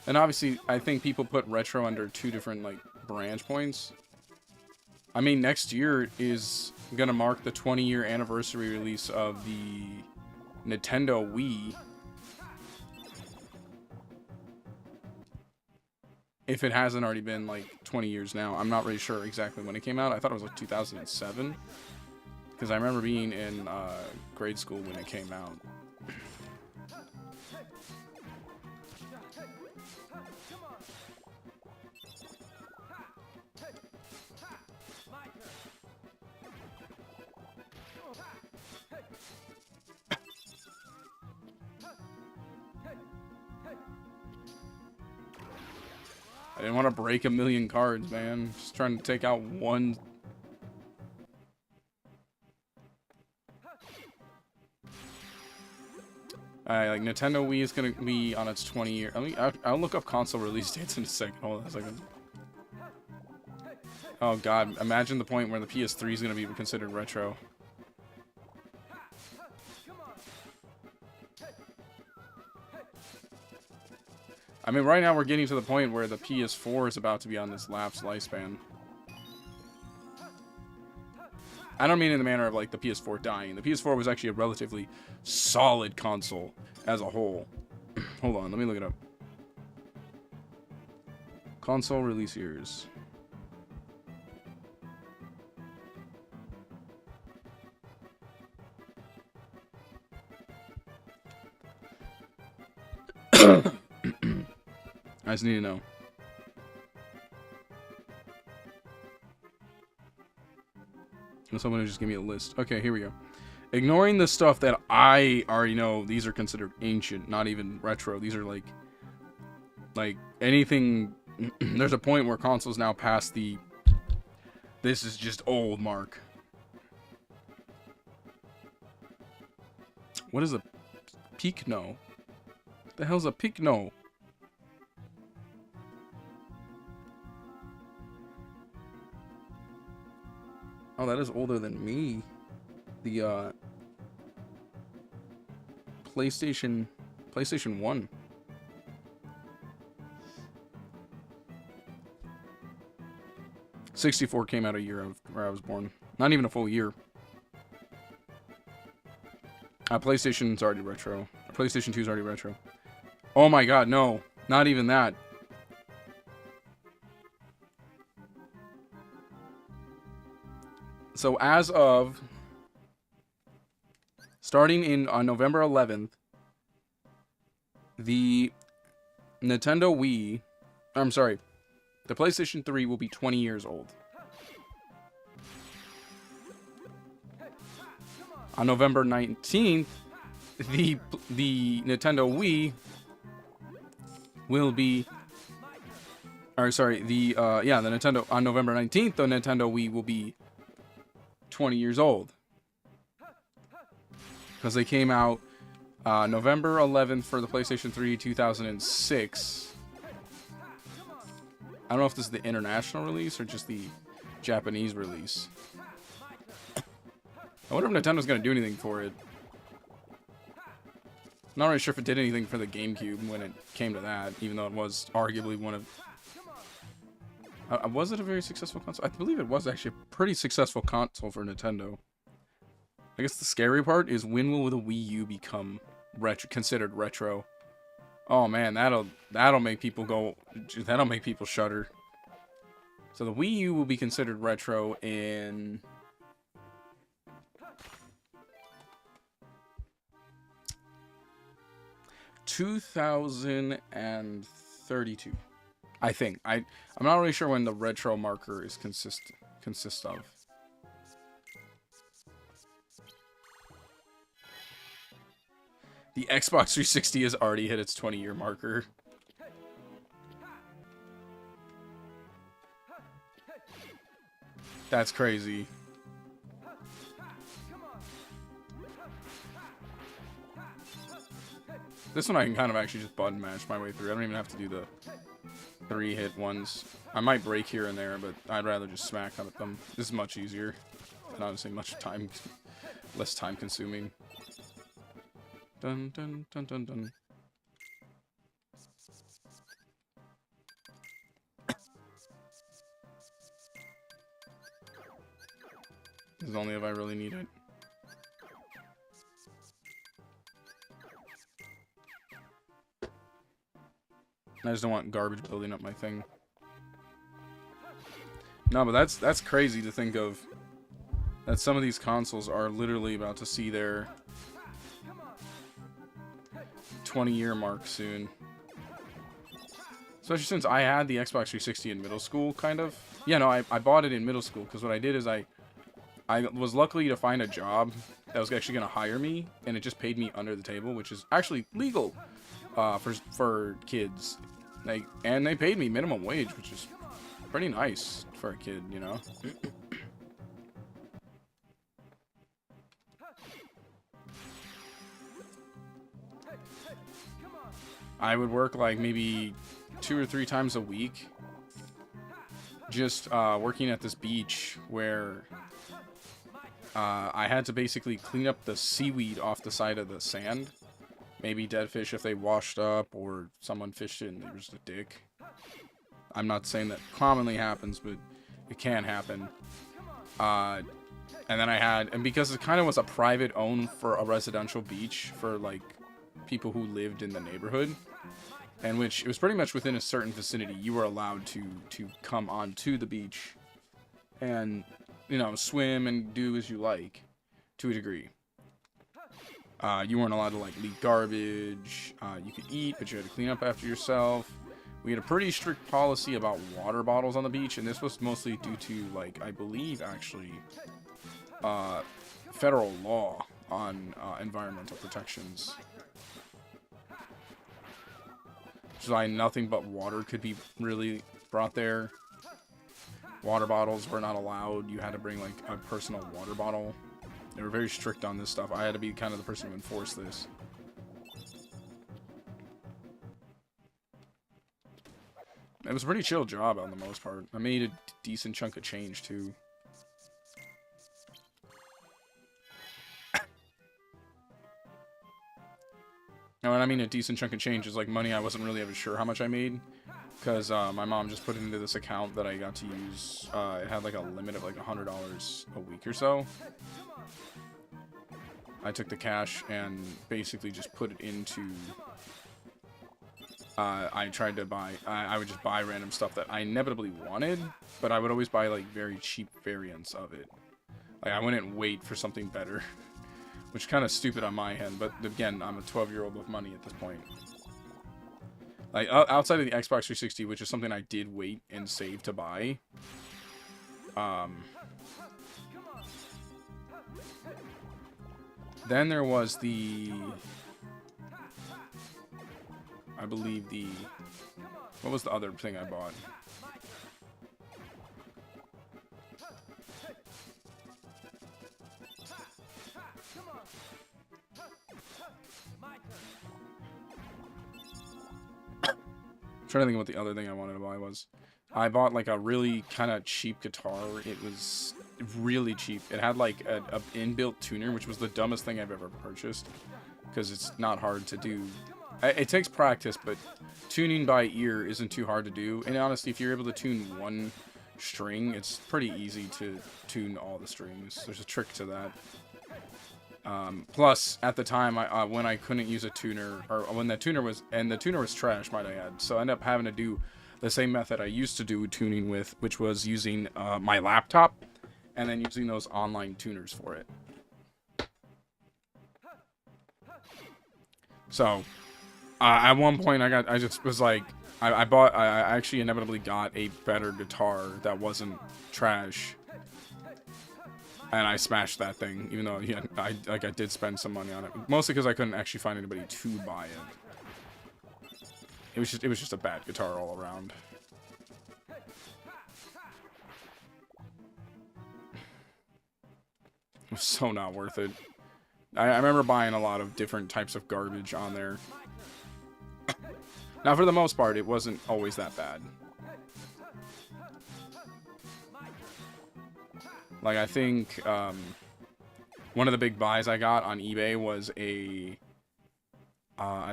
And obviously, I think people put retro under two different, like, branch points. I mean, next year is gonna mark the 20-year anniversary release of the Nintendo Wii. If it hasn't already been, like, 20 years now. I'm not really sure exactly when it came out. I thought it was, like, 2007. Because I remember being in grade school when it came out. I didn't want to break a million cards, man. Just trying to take out one. Like Nintendo Wii is gonna be on its 20-year. I mean, I'll look up console release dates in a second. Hold on a second. Oh god, imagine the point where the PS3 is gonna be considered retro. I mean, right now we're getting to the point where the PS4 is about to be on this lapsed lifespan. I don't mean in the manner of, like, the PS4 dying. The PS4 was actually a relatively solid console as a whole. Hold on, let me look it up. Console release years. I just need to know. Someone who just give me a list. Okay, here we go. Ignoring the stuff that I already know, these are considered ancient, not even retro. These are like anything. There's a point where consoles now pass the "this is just old" mark. What is a Picno? The hell's a Picno? Oh, that is older than me. The PlayStation 1. '64 came out a year where I was born. Not even a full year. PlayStation's already retro. PlayStation 2 is already retro. Oh my god, no. Not even that. So as of starting in on November 11th, the Nintendo Wii, I'm sorry, the PlayStation 3 will be 20 years old. On November 19th, the Nintendo Wii will be, or sorry, the Nintendo, on November 19th, the Nintendo Wii will be 20 years old. Because they came out November 11th for the PlayStation 3, 2006. I don't know if this is the international release or just the Japanese release. I wonder if Nintendo's going to do anything for it. Not really sure if it did anything for the GameCube when it came to that, even though it was arguably one of... was it a very successful console? I believe it was actually a pretty successful console for Nintendo. I guess the scary part is, when will the Wii U become considered retro? Oh man, that'll make people go... That'll make people shudder. So the Wii U will be considered retro in... 2032. I think. I'm not really sure when the retro marker is consists of. The Xbox 360 has already hit its 20-year marker. That's crazy. This one I can kind of actually just button mash my way through. I don't even have to do the 3-hit ones. I might break here and there, but I'd rather just smack at them. This is much easier. And honestly, less time consuming. Dun dun dun dun dun. This is only if I really need it. I just don't want garbage building up my thing. No, but that's crazy to think of. That some of these consoles are literally about to see their 20-year mark soon. Especially since I had the Xbox 360 in middle school, kind of. Yeah, no, I bought it in middle school, because what I did is I was lucky to find a job that was actually going to hire me, and it just paid me under the table, which is actually legal for kids. And they paid me minimum wage, which is pretty nice for a kid, you know? I would work like maybe 2 or 3 times a week, just working at this beach where I had to basically clean up the seaweed off the side of the sand. Maybe dead fish if they washed up, or someone fished it and there was a dick. I'm not saying that commonly happens, but it can happen. And then and because it kind of was a private own for a residential beach for like people who lived in the neighborhood, and which it was pretty much within a certain vicinity, you were allowed to come onto the beach and, you know, swim and do as you like to a degree. You weren't allowed to like leave garbage. You could eat, but you had to clean up after yourself. We had a pretty strict policy about water bottles on the beach, and this was mostly due to, like, I believe actually federal law on environmental protections. Which is why nothing but water could be really brought there. Water bottles were not allowed. You had to bring like a personal water bottle. They were very strict on this stuff. I had to be kind of the person to enforce this. It was a pretty chill job on the most part. I made a decent chunk of change too. Now, when I mean a decent chunk of change is like money I wasn't really ever sure how much I made. Because my mom just put it into this account that I got to use. It had like a limit of like $100 a week or so. I took the cash and basically just put it into... I tried to buy... I would just buy random stuff that I inevitably wanted, but I would always buy like very cheap variants of it. Like I wouldn't wait for something better. Which is kind of stupid on my end, but again, I'm a 12-year-old with money at this point. Like, outside of the Xbox 360, which is something I did wait and save to buy. Then there was the... I believe the... What was the other thing I bought? I'm trying to think what the other thing I wanted to buy was. I bought like a really kind of cheap guitar. It was really cheap. It had like a inbuilt tuner, which was the dumbest thing I've ever purchased. Because it's not hard to do. It takes practice, but tuning by ear isn't too hard to do. And honestly, if you're able to tune one string, it's pretty easy to tune all the strings. There's a trick to that. Plus, at the time, when I couldn't use a tuner, or when the tuner was trash, might I add, so I ended up having to do the same method I used to do tuning with, which was using my laptop, and then using those online tuners for it. So, at one point, I actually inevitably got a better guitar that wasn't trash. And I smashed that thing, even though I did spend some money on it. Mostly because I couldn't actually find anybody to buy it. It was just a bad guitar all around. It was so not worth it. I remember buying a lot of different types of garbage on there. Now, for the most part, it wasn't always that bad. Like, I think, one of the big buys I got on eBay was I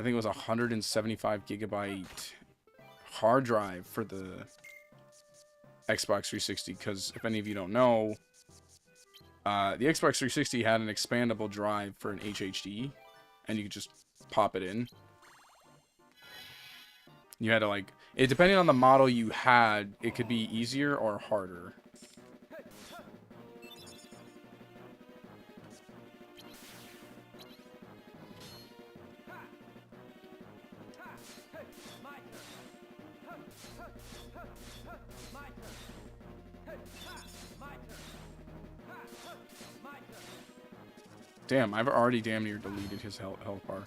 think it was a 175 gigabyte hard drive for the Xbox 360, because if any of you don't know, the Xbox 360 had an expandable drive for an HHD, and you could just pop it in. You had to, like, depending on the model you had, it could be easier or harder. Damn, I've already damn near deleted his health bar.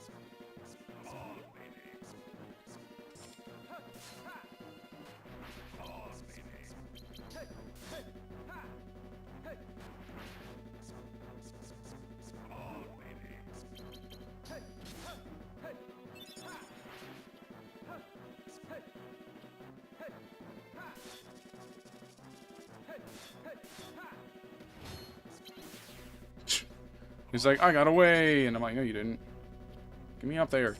He's like, I got away, and I'm like, no, you didn't. Get me up there.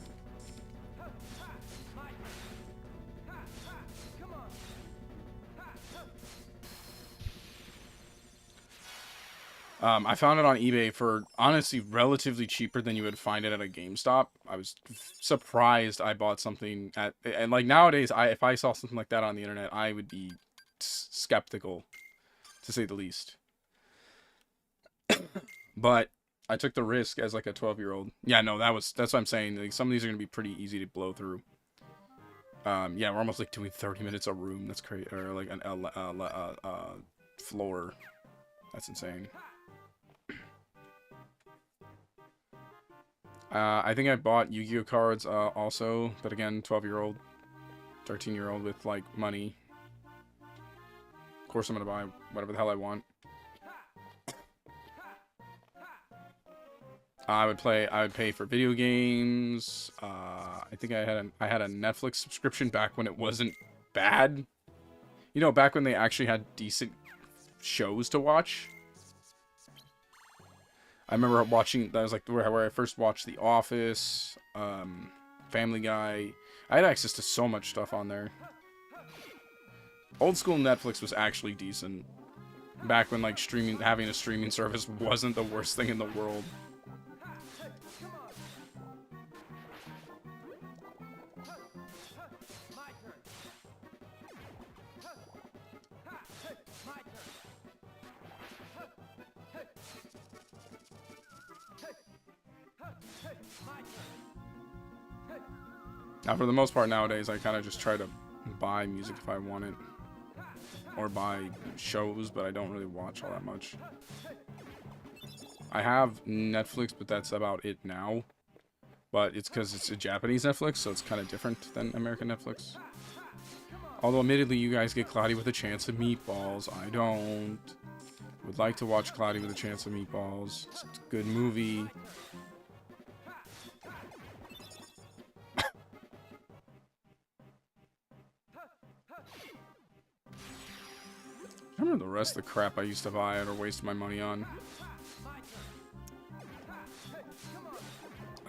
I found it on eBay for, honestly, relatively cheaper than you would find it at a GameStop. I was surprised I bought something at... And, like, nowadays, if I saw something like that on the internet, I would be skeptical, to say the least. But I took the risk as, like, a 12-year-old. Yeah, no, that's what I'm saying. Like, some of these are going to be pretty easy to blow through. Yeah, we're almost, like, doing 30 minutes a room. That's crazy. Or, like, an floor. That's insane. I think I bought Yu-Gi-Oh cards also, but again, 12-year-old, 13-year-old with like money. Of course, I'm gonna buy whatever the hell I want. I would pay for video games. I think I had a Netflix subscription back when it wasn't bad. You know, back when they actually had decent shows to watch. I remember watching, that was like where I first watched The Office, Family Guy. I had access to so much stuff on there. Old school Netflix was actually decent. Back when like having a streaming service wasn't the worst thing in the world. Now, for the most part nowadays, I kind of just try to buy music if I want it. Or buy shows, but I don't really watch all that much. I have Netflix, but that's about it now. But it's because it's a Japanese Netflix, so it's kind of different than American Netflix. Although, admittedly, you guys get Cloudy with a Chance of Meatballs. I don't. Would like to watch Cloudy with a Chance of Meatballs. It's a good movie. I remember the rest of the crap I used to buy or waste my money on.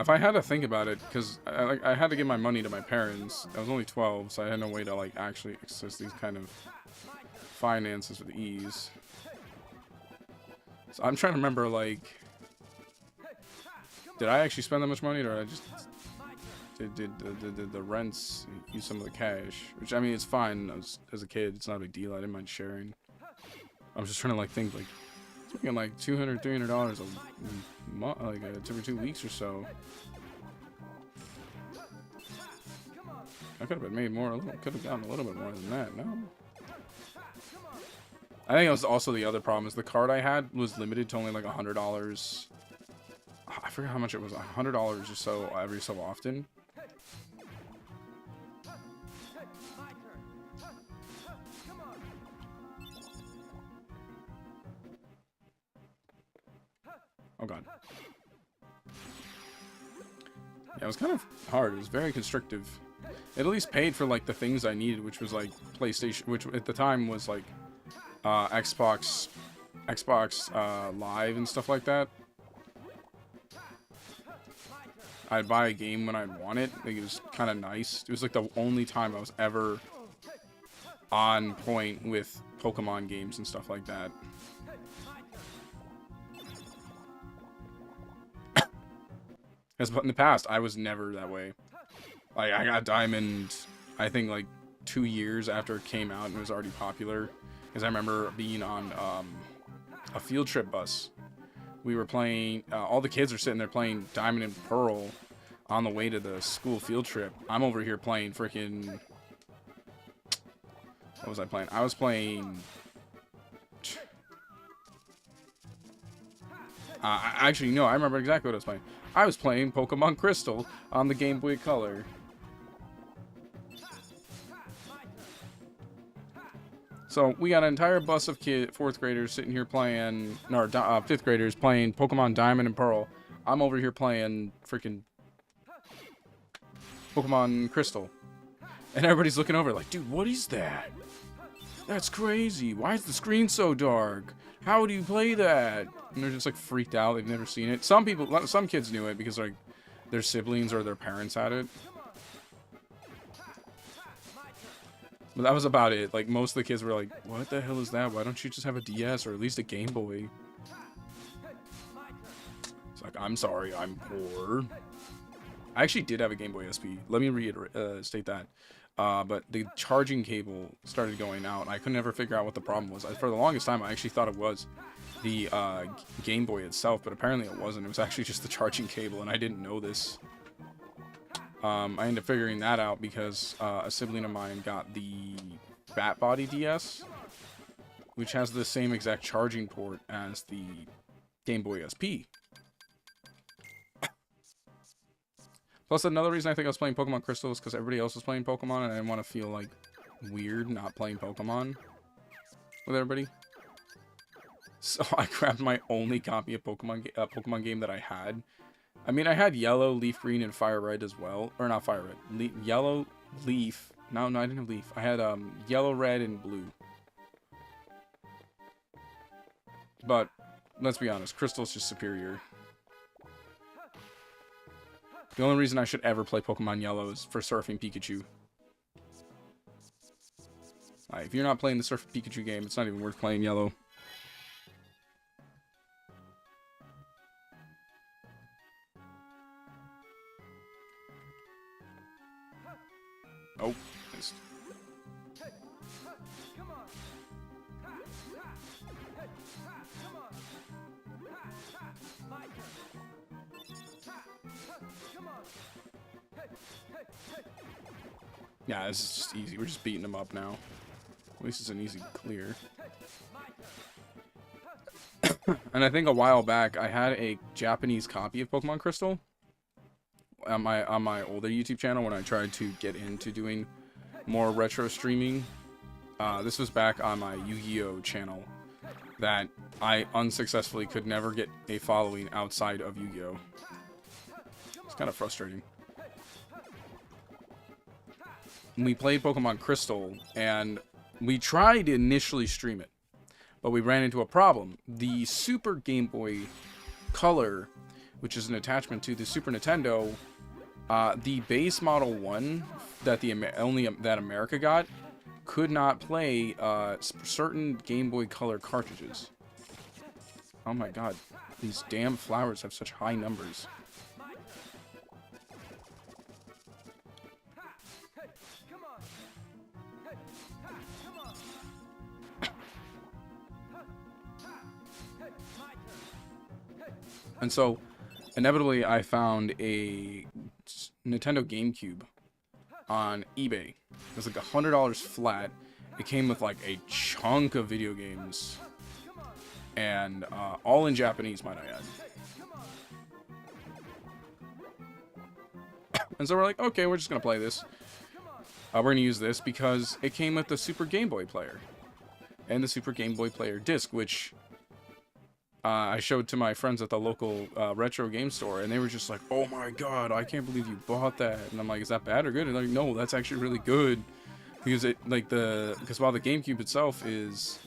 If I had to think about it, because I had to give my money to my parents. I was only 12, so I had no way to like actually access these kind of finances with ease. So I'm trying to remember, like, did I actually spend that much money, or I just did the rents use some of the cash? Which, I mean, it's fine. As a kid, it's not a big deal. I didn't mind sharing. I was just trying to like think, like, it's making like $200, $300 a month, like every 2 weeks or so. I could have been made more. Could have gotten a little bit more than that. No. I think it was also the other problem is the card I had was limited to only like $100. I forget how much it was. $100 or so every so often. Oh god. Yeah, it was kind of hard. It was very constrictive. It at least paid for like the things I needed, which was like PlayStation, which at the time was like Xbox Live and stuff like that. I'd buy a game when I'd want it. Like, it was kind of nice. It was like the only time I was ever on point with Pokemon games and stuff like that. Because in the past, I was never that way. Like, I got Diamond, I think, like, 2 years after it came out and it was already popular. Because I remember being on a field trip bus. We were playing, all the kids are sitting there playing Diamond and Pearl on the way to the school field trip. I'm over here playing freaking... What was I playing? I was playing... Actually, no, I remember exactly what I was playing. I was playing Pokemon Crystal on the Game Boy Color. So we got an entire bus of 4th graders sitting here playing, no, 5th graders playing Pokemon Diamond and Pearl. I'm over here playing freaking Pokemon Crystal. And everybody's looking over like, dude, what is that? That's crazy. Why is the screen so dark? How do you play that? And they're just like freaked out. They've never seen it. Some people, some kids knew it because like their siblings or their parents had it. But that was about it. Like most of the kids were like, what the hell is that? Why don't you just have a DS or at least a Game Boy? It's like, I'm sorry, I'm poor. I actually did have a Game Boy SP. Let me reiterate, state that. But the charging cable started going out. I could never figure out what the problem was. For the longest time, I actually thought it was the Game Boy itself, but apparently it wasn't. It was actually just the charging cable, and I didn't know this. I ended up figuring that out because a sibling of mine got the Bat Body DS, which has the same exact charging port as the Game Boy SP. Plus, another reason I think I was playing Pokemon Crystal is because everybody else was playing Pokemon, and I didn't want to feel, like, weird not playing Pokemon with everybody. So I grabbed my only copy of Pokemon game that I had. I mean, I had Yellow, Leaf Green, and Fire Red as well. Or not Fire Red. Yellow, Leaf. No, I didn't have Leaf. I had Yellow, Red, and Blue. But, let's be honest, Crystal's just superior. The only reason I should ever play Pokemon Yellow is for Surfing Pikachu. If you're not playing the Surfing Pikachu game, it's not even worth playing Yellow. Oh, missed. Yeah, this is just easy. We're just beating them up now. At least it's an easy clear. And I think a while back, I had a Japanese copy of Pokemon Crystal on my older YouTube channel when I tried to get into doing more retro streaming. This was back on my Yu-Gi-Oh channel that I unsuccessfully could never get a following outside of Yu-Gi-Oh. It's kind of frustrating. We played Pokemon Crystal, and we tried to initially stream it, but we ran into a problem. The Super Game Boy Color, which is an attachment to the Super Nintendo, the base model one that that America got, could not play certain Game Boy Color cartridges. Oh my god, these damn flowers have such high numbers. And so, inevitably, I found a Nintendo GameCube on eBay. It was like $100 flat. It came with like a chunk of video games. And all in Japanese, might I add. And so we're like, okay, we're just going to play this. We're going to use this because it came with the Super Game Boy player. And the Super Game Boy player disc, which I showed to my friends at the local retro game store, and they were just like, oh my god, I can't believe you bought that. And I'm like, is that bad or good? And they're like, no, that's actually really good. Because because while the GameCube itself is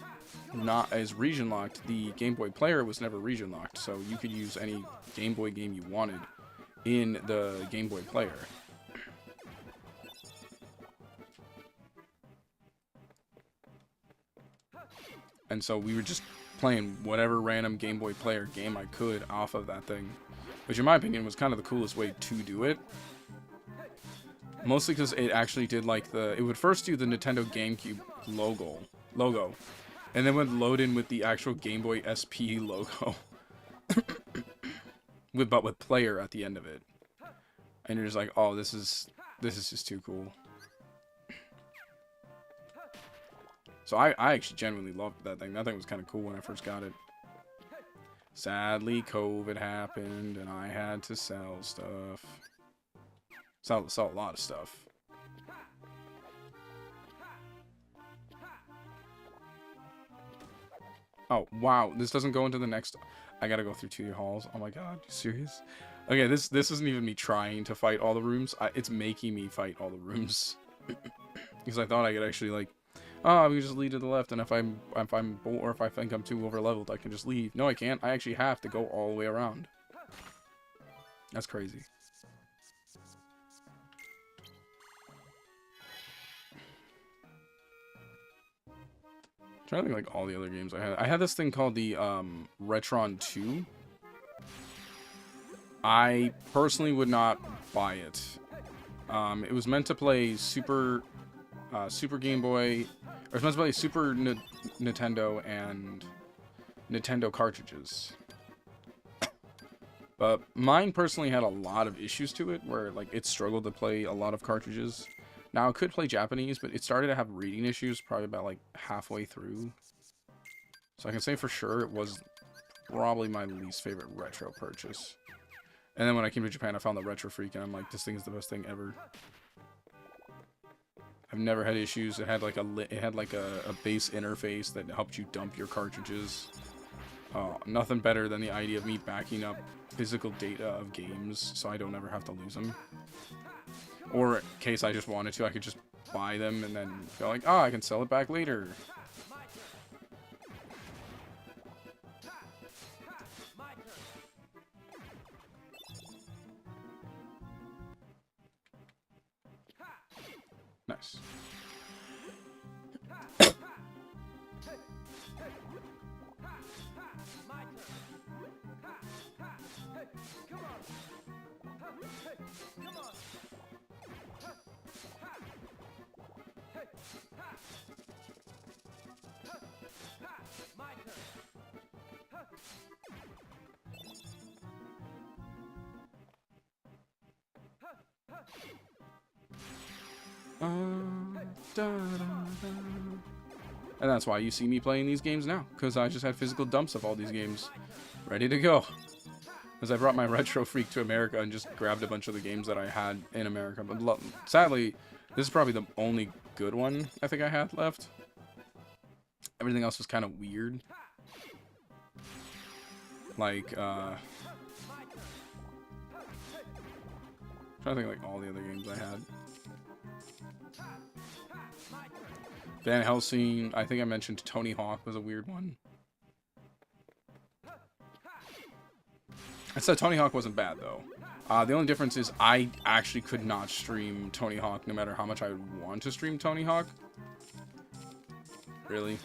not as region locked, the Game Boy player was never region locked. So you could use any Game Boy game you wanted in the Game Boy player. And so we were just playing whatever random Game Boy player game I could off of that thing, which in my opinion was kind of the coolest way to do it. Mostly because it actually did like it would first do the Nintendo GameCube logo, and then would load in with the actual Game Boy SP logo, but with player at the end of it, and you're just like, oh, this is just too cool. So I actually genuinely loved that thing. That thing was kind of cool when I first got it. Sadly, COVID happened, and I had to sell stuff. Sell a lot of stuff. Oh, wow. This doesn't go into the next... I gotta go through 2 halls. Oh my god, you serious? Okay, this isn't even me trying to fight all the rooms. It's making me fight all the rooms. Because I thought I could actually, like... Oh, we can just lead to the left, and if I'm bored or if I think I'm too over leveled, I can just leave. No, I can't. I actually have to go all the way around. That's crazy. I'm trying to think like all the other games I had. I had this thing called the Retron 2. I personally would not buy it. It was meant to play Super Game Boy. Or it was meant to play Super Nintendo and Nintendo cartridges. But mine personally had a lot of issues to it, where like it struggled to play a lot of cartridges. Now it could play Japanese, but it started to have reading issues probably about like halfway through. So I can say for sure it was probably my least favorite retro purchase. And then when I came to Japan, I found the Retro Freak, and I'm like, this thing is the best thing ever. I've never had issues. It had like a base interface that helped you dump your cartridges. Nothing better than the idea of me backing up physical data of games so I don't ever have to lose them. Or in case I just wanted to, I could just buy them and then go like, I can sell it back later. Nice. And that's why you see me playing these games now, because I just had physical dumps of all these games ready to go. Because I brought my Retro Freak to America and just grabbed a bunch of the games that I had in America. But sadly, this is probably the only good one I think I had left. Everything else was kind of weird. Like, trying to think like all the other games I had. Van Helsing, I think I mentioned Tony Hawk was a weird one. I said Tony Hawk wasn't bad, though. The only difference is I actually could not stream Tony Hawk no matter how much I would want to stream Tony Hawk. Really?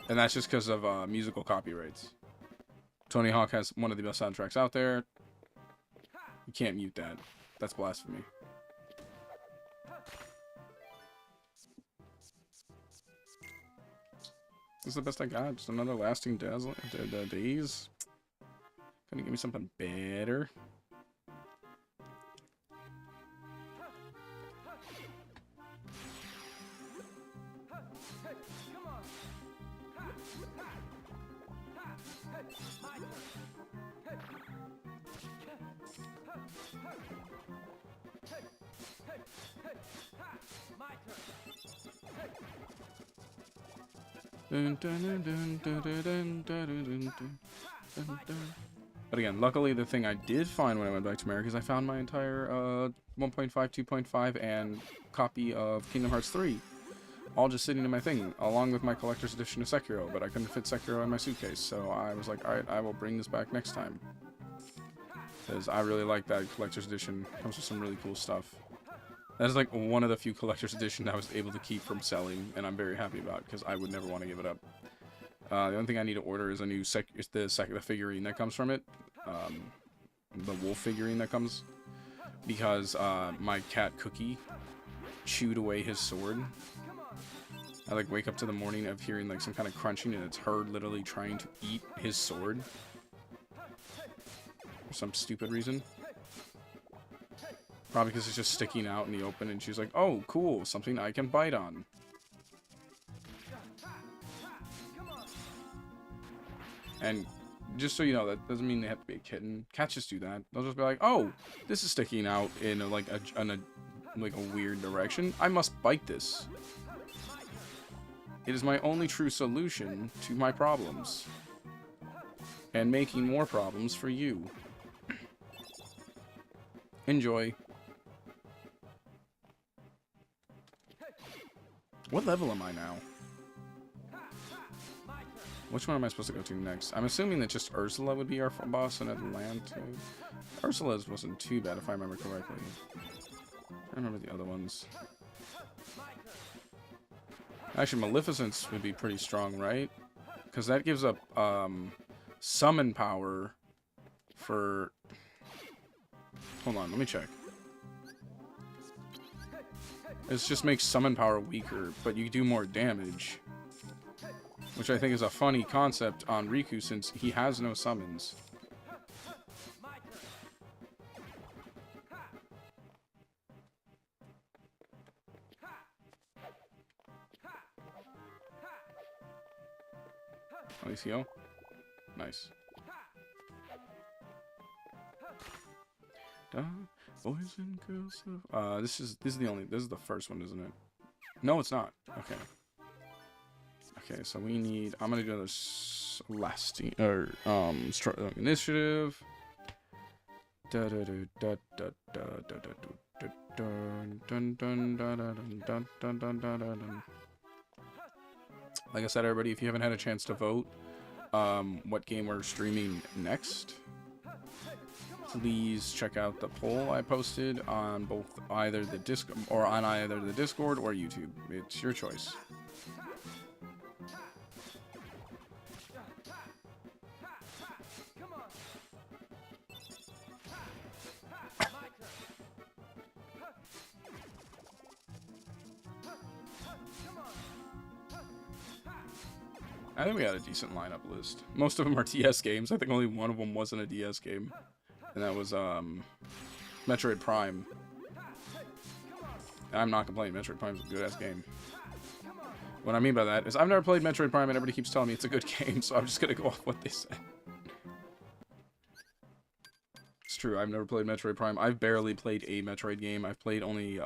And that's just because of musical copyrights. Tony Hawk has one of the best soundtracks out there. You can't mute that. That's blasphemy. This is the best I got. Just another lasting days. Couldn't give me something better. But again, luckily the thing I did find when I went back to America is I found my entire 1.5, 2.5, and copy of Kingdom Hearts 3. All just sitting in my thing, along with my collector's edition of Sekiro, but I couldn't fit Sekiro in my suitcase, so I was like, alright, I will bring this back next time. Because I really like that collector's edition. It comes with some really cool stuff. That is like one of the few collector's editions I was able to keep from selling, and I'm very happy about, because I would never want to give it up. The only thing I need to order is a new the figurine that comes from it. The wolf figurine that comes. Because my cat Cookie chewed away his sword. I like wake up to the morning of hearing like some kind of crunching, and it's her literally trying to eat his sword. For some stupid reason. Probably because it's just sticking out in the open, and she's like, oh, cool, something I can bite on. And just so you know, that doesn't mean they have to be a kitten. Cats just do that. They'll just be like, oh, this is sticking out in a weird direction. I must bite this. It is my only true solution to my problems. And making more problems for you. Enjoy. What level am I now? Which one am I supposed to go to next? I'm assuming that just Ursula would be our boss in Atlanta. Ursula's wasn't too bad if I remember correctly. I remember the other ones. Actually, Maleficent's would be pretty strong, right? Because that gives up summon power for... Hold on, let me check. It just makes summon power weaker, but you do more damage. Which I think is a funny concept on Riku since he has no summons. Alicio? Nice. Boys and girls of... this is the first one, isn't it? No, it's not. Okay. Okay, so we need... I'm gonna do this last team, or initiative. Like I said, everybody, if you haven't had a chance to vote, what game we're streaming next, please check out the poll I posted on either the Discord or YouTube. It's your choice. I think we had a decent lineup list. Most of them are DS games. I think only one of them wasn't a DS game. And that was, Metroid Prime. And I'm not complaining. Metroid Prime's a good-ass game. What I mean by that is I've never played Metroid Prime and everybody keeps telling me it's a good game, so I'm just gonna go off what they say. It's true, I've never played Metroid Prime. I've barely played a Metroid game. I've played only,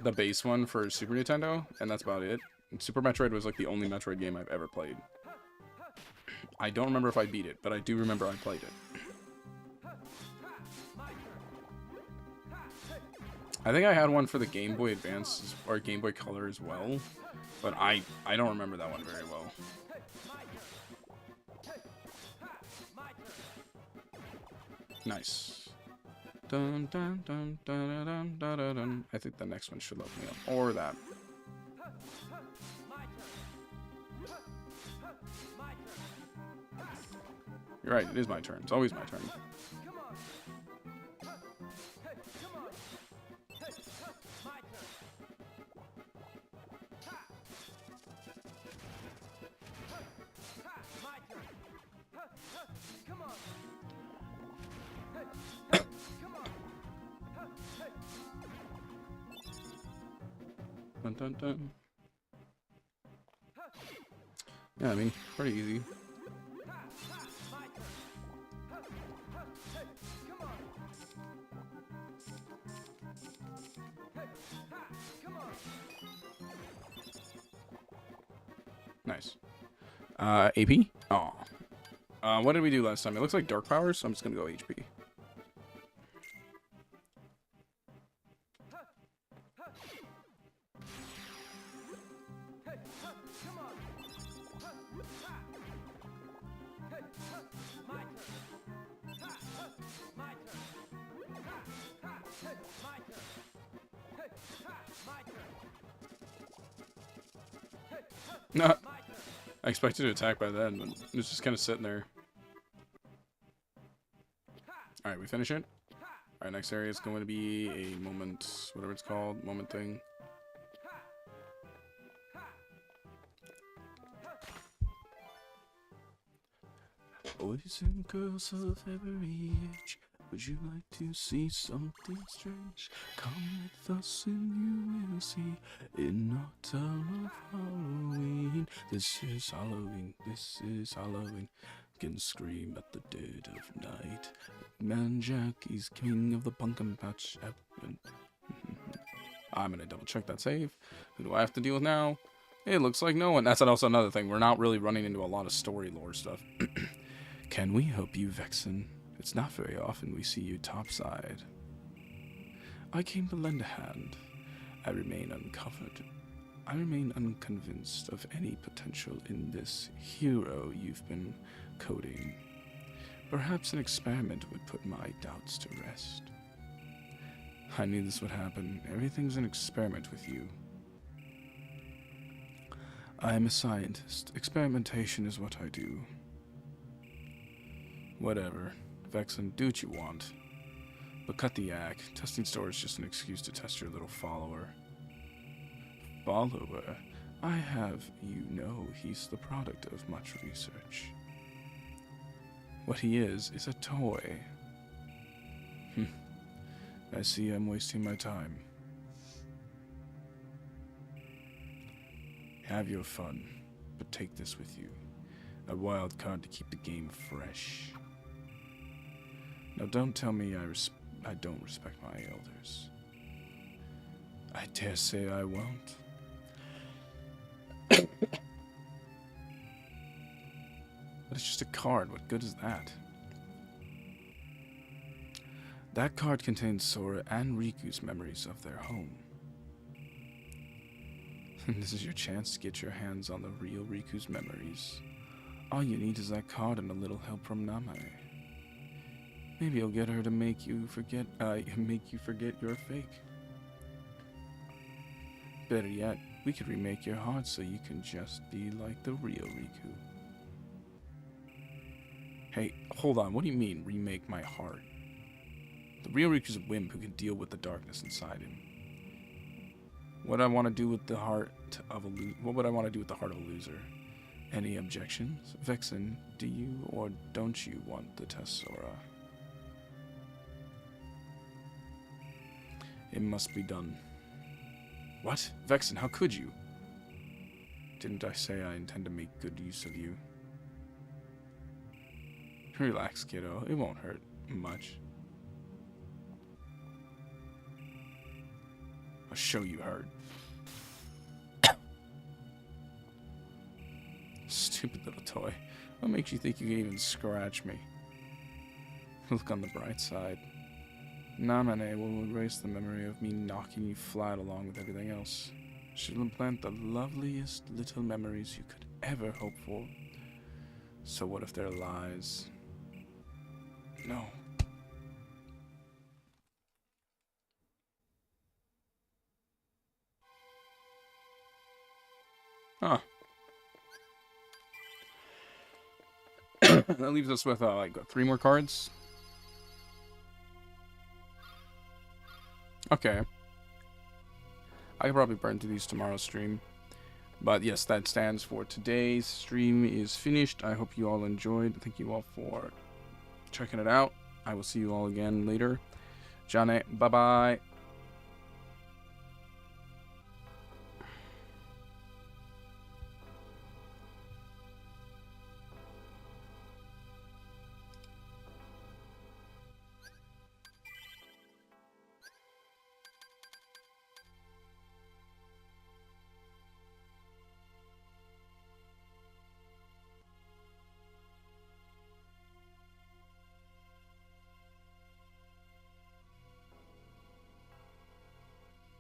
the base one for Super Nintendo, and that's about it. And Super Metroid was like the only Metroid game I've ever played. I don't remember if I beat it, but I do remember I played it. I think I had one for the Game Boy Advance or Game Boy Color as well, but I don't remember that one very well. Nice. Dun, dun, dun, dun, dun, dun, dun, dun. I think the next one should load me up, or that. You're right, it is my turn. It's always my turn. Dun, dun, dun. Yeah, I mean, pretty easy. Nice. AP? Oh. What did we do last time? It looks like Dark Powers, so I'm just gonna go HP. No. I expected to attack by then, but it was just kind of sitting there. Alright, we finish it. Alright, next area is going to be a moment, whatever it's called, moment thing. Boys and girls of every age, would you like to see something strange? Come with us and you will see in our town of Halloween. This is Halloween, this is Halloween. Can scream at the dead of night. Man Jack is king of the pumpkin patch. I'm gonna double check that save. Who do I have to deal with now? It looks like no one. That's also another thing. We're not really running into a lot of story lore stuff. Can we help you, Vexen? It's not very often we see you topside. I came to lend a hand. I remain uncovered. I remain unconvinced of any potential in this hero you've been coding. Perhaps an experiment would put my doubts to rest. I knew this would happen. Everything's an experiment with you. I am a scientist. Experimentation is what I do. Whatever. Vexen, do what you want. But cut the yak. Testing store is just an excuse to test your little follower. Follower? I have you know he's the product of much research. What he is a toy. I see I'm wasting my time. Have your fun, but take this with you. A wild card to keep the game fresh. Now don't tell me I don't respect my elders. I dare say I won't. But it's just a card. What good is that? That card contains Sora and Riku's memories of their home. This is your chance to get your hands on the real Riku's memories. All you need is that card and a little help from Namae. Maybe you'll get her to make you forget you're fake. Better yet, we could remake your heart so you can just be like the real Riku. Hey, hold on, what do you mean, remake my heart? The real Riku's a wimp who can deal with the darkness inside him. What I want to do with the heart of a what would I want to do with the heart of a loser? Any objections? Vexen, do you or don't you want the test, Sora? It must be done. What? Vexen, how could you? Didn't I say I intend to make good use of you? Relax, kiddo. It won't hurt much. I'll show you hurt. Stupid little toy. What makes you think you can even scratch me? Look on the bright side. Namae will erase the memory of me knocking you flat along with everything else. She'll implant the loveliest little memories you could ever hope for. So what if they're lies? No. Huh. That leaves us with, like, 3 more cards. Okay. I could probably burn through these tomorrow's stream. But yes, that stands for today's stream is finished. I hope you all enjoyed. Thank you all for checking it out. I will see you all again later. Jane, bye-bye.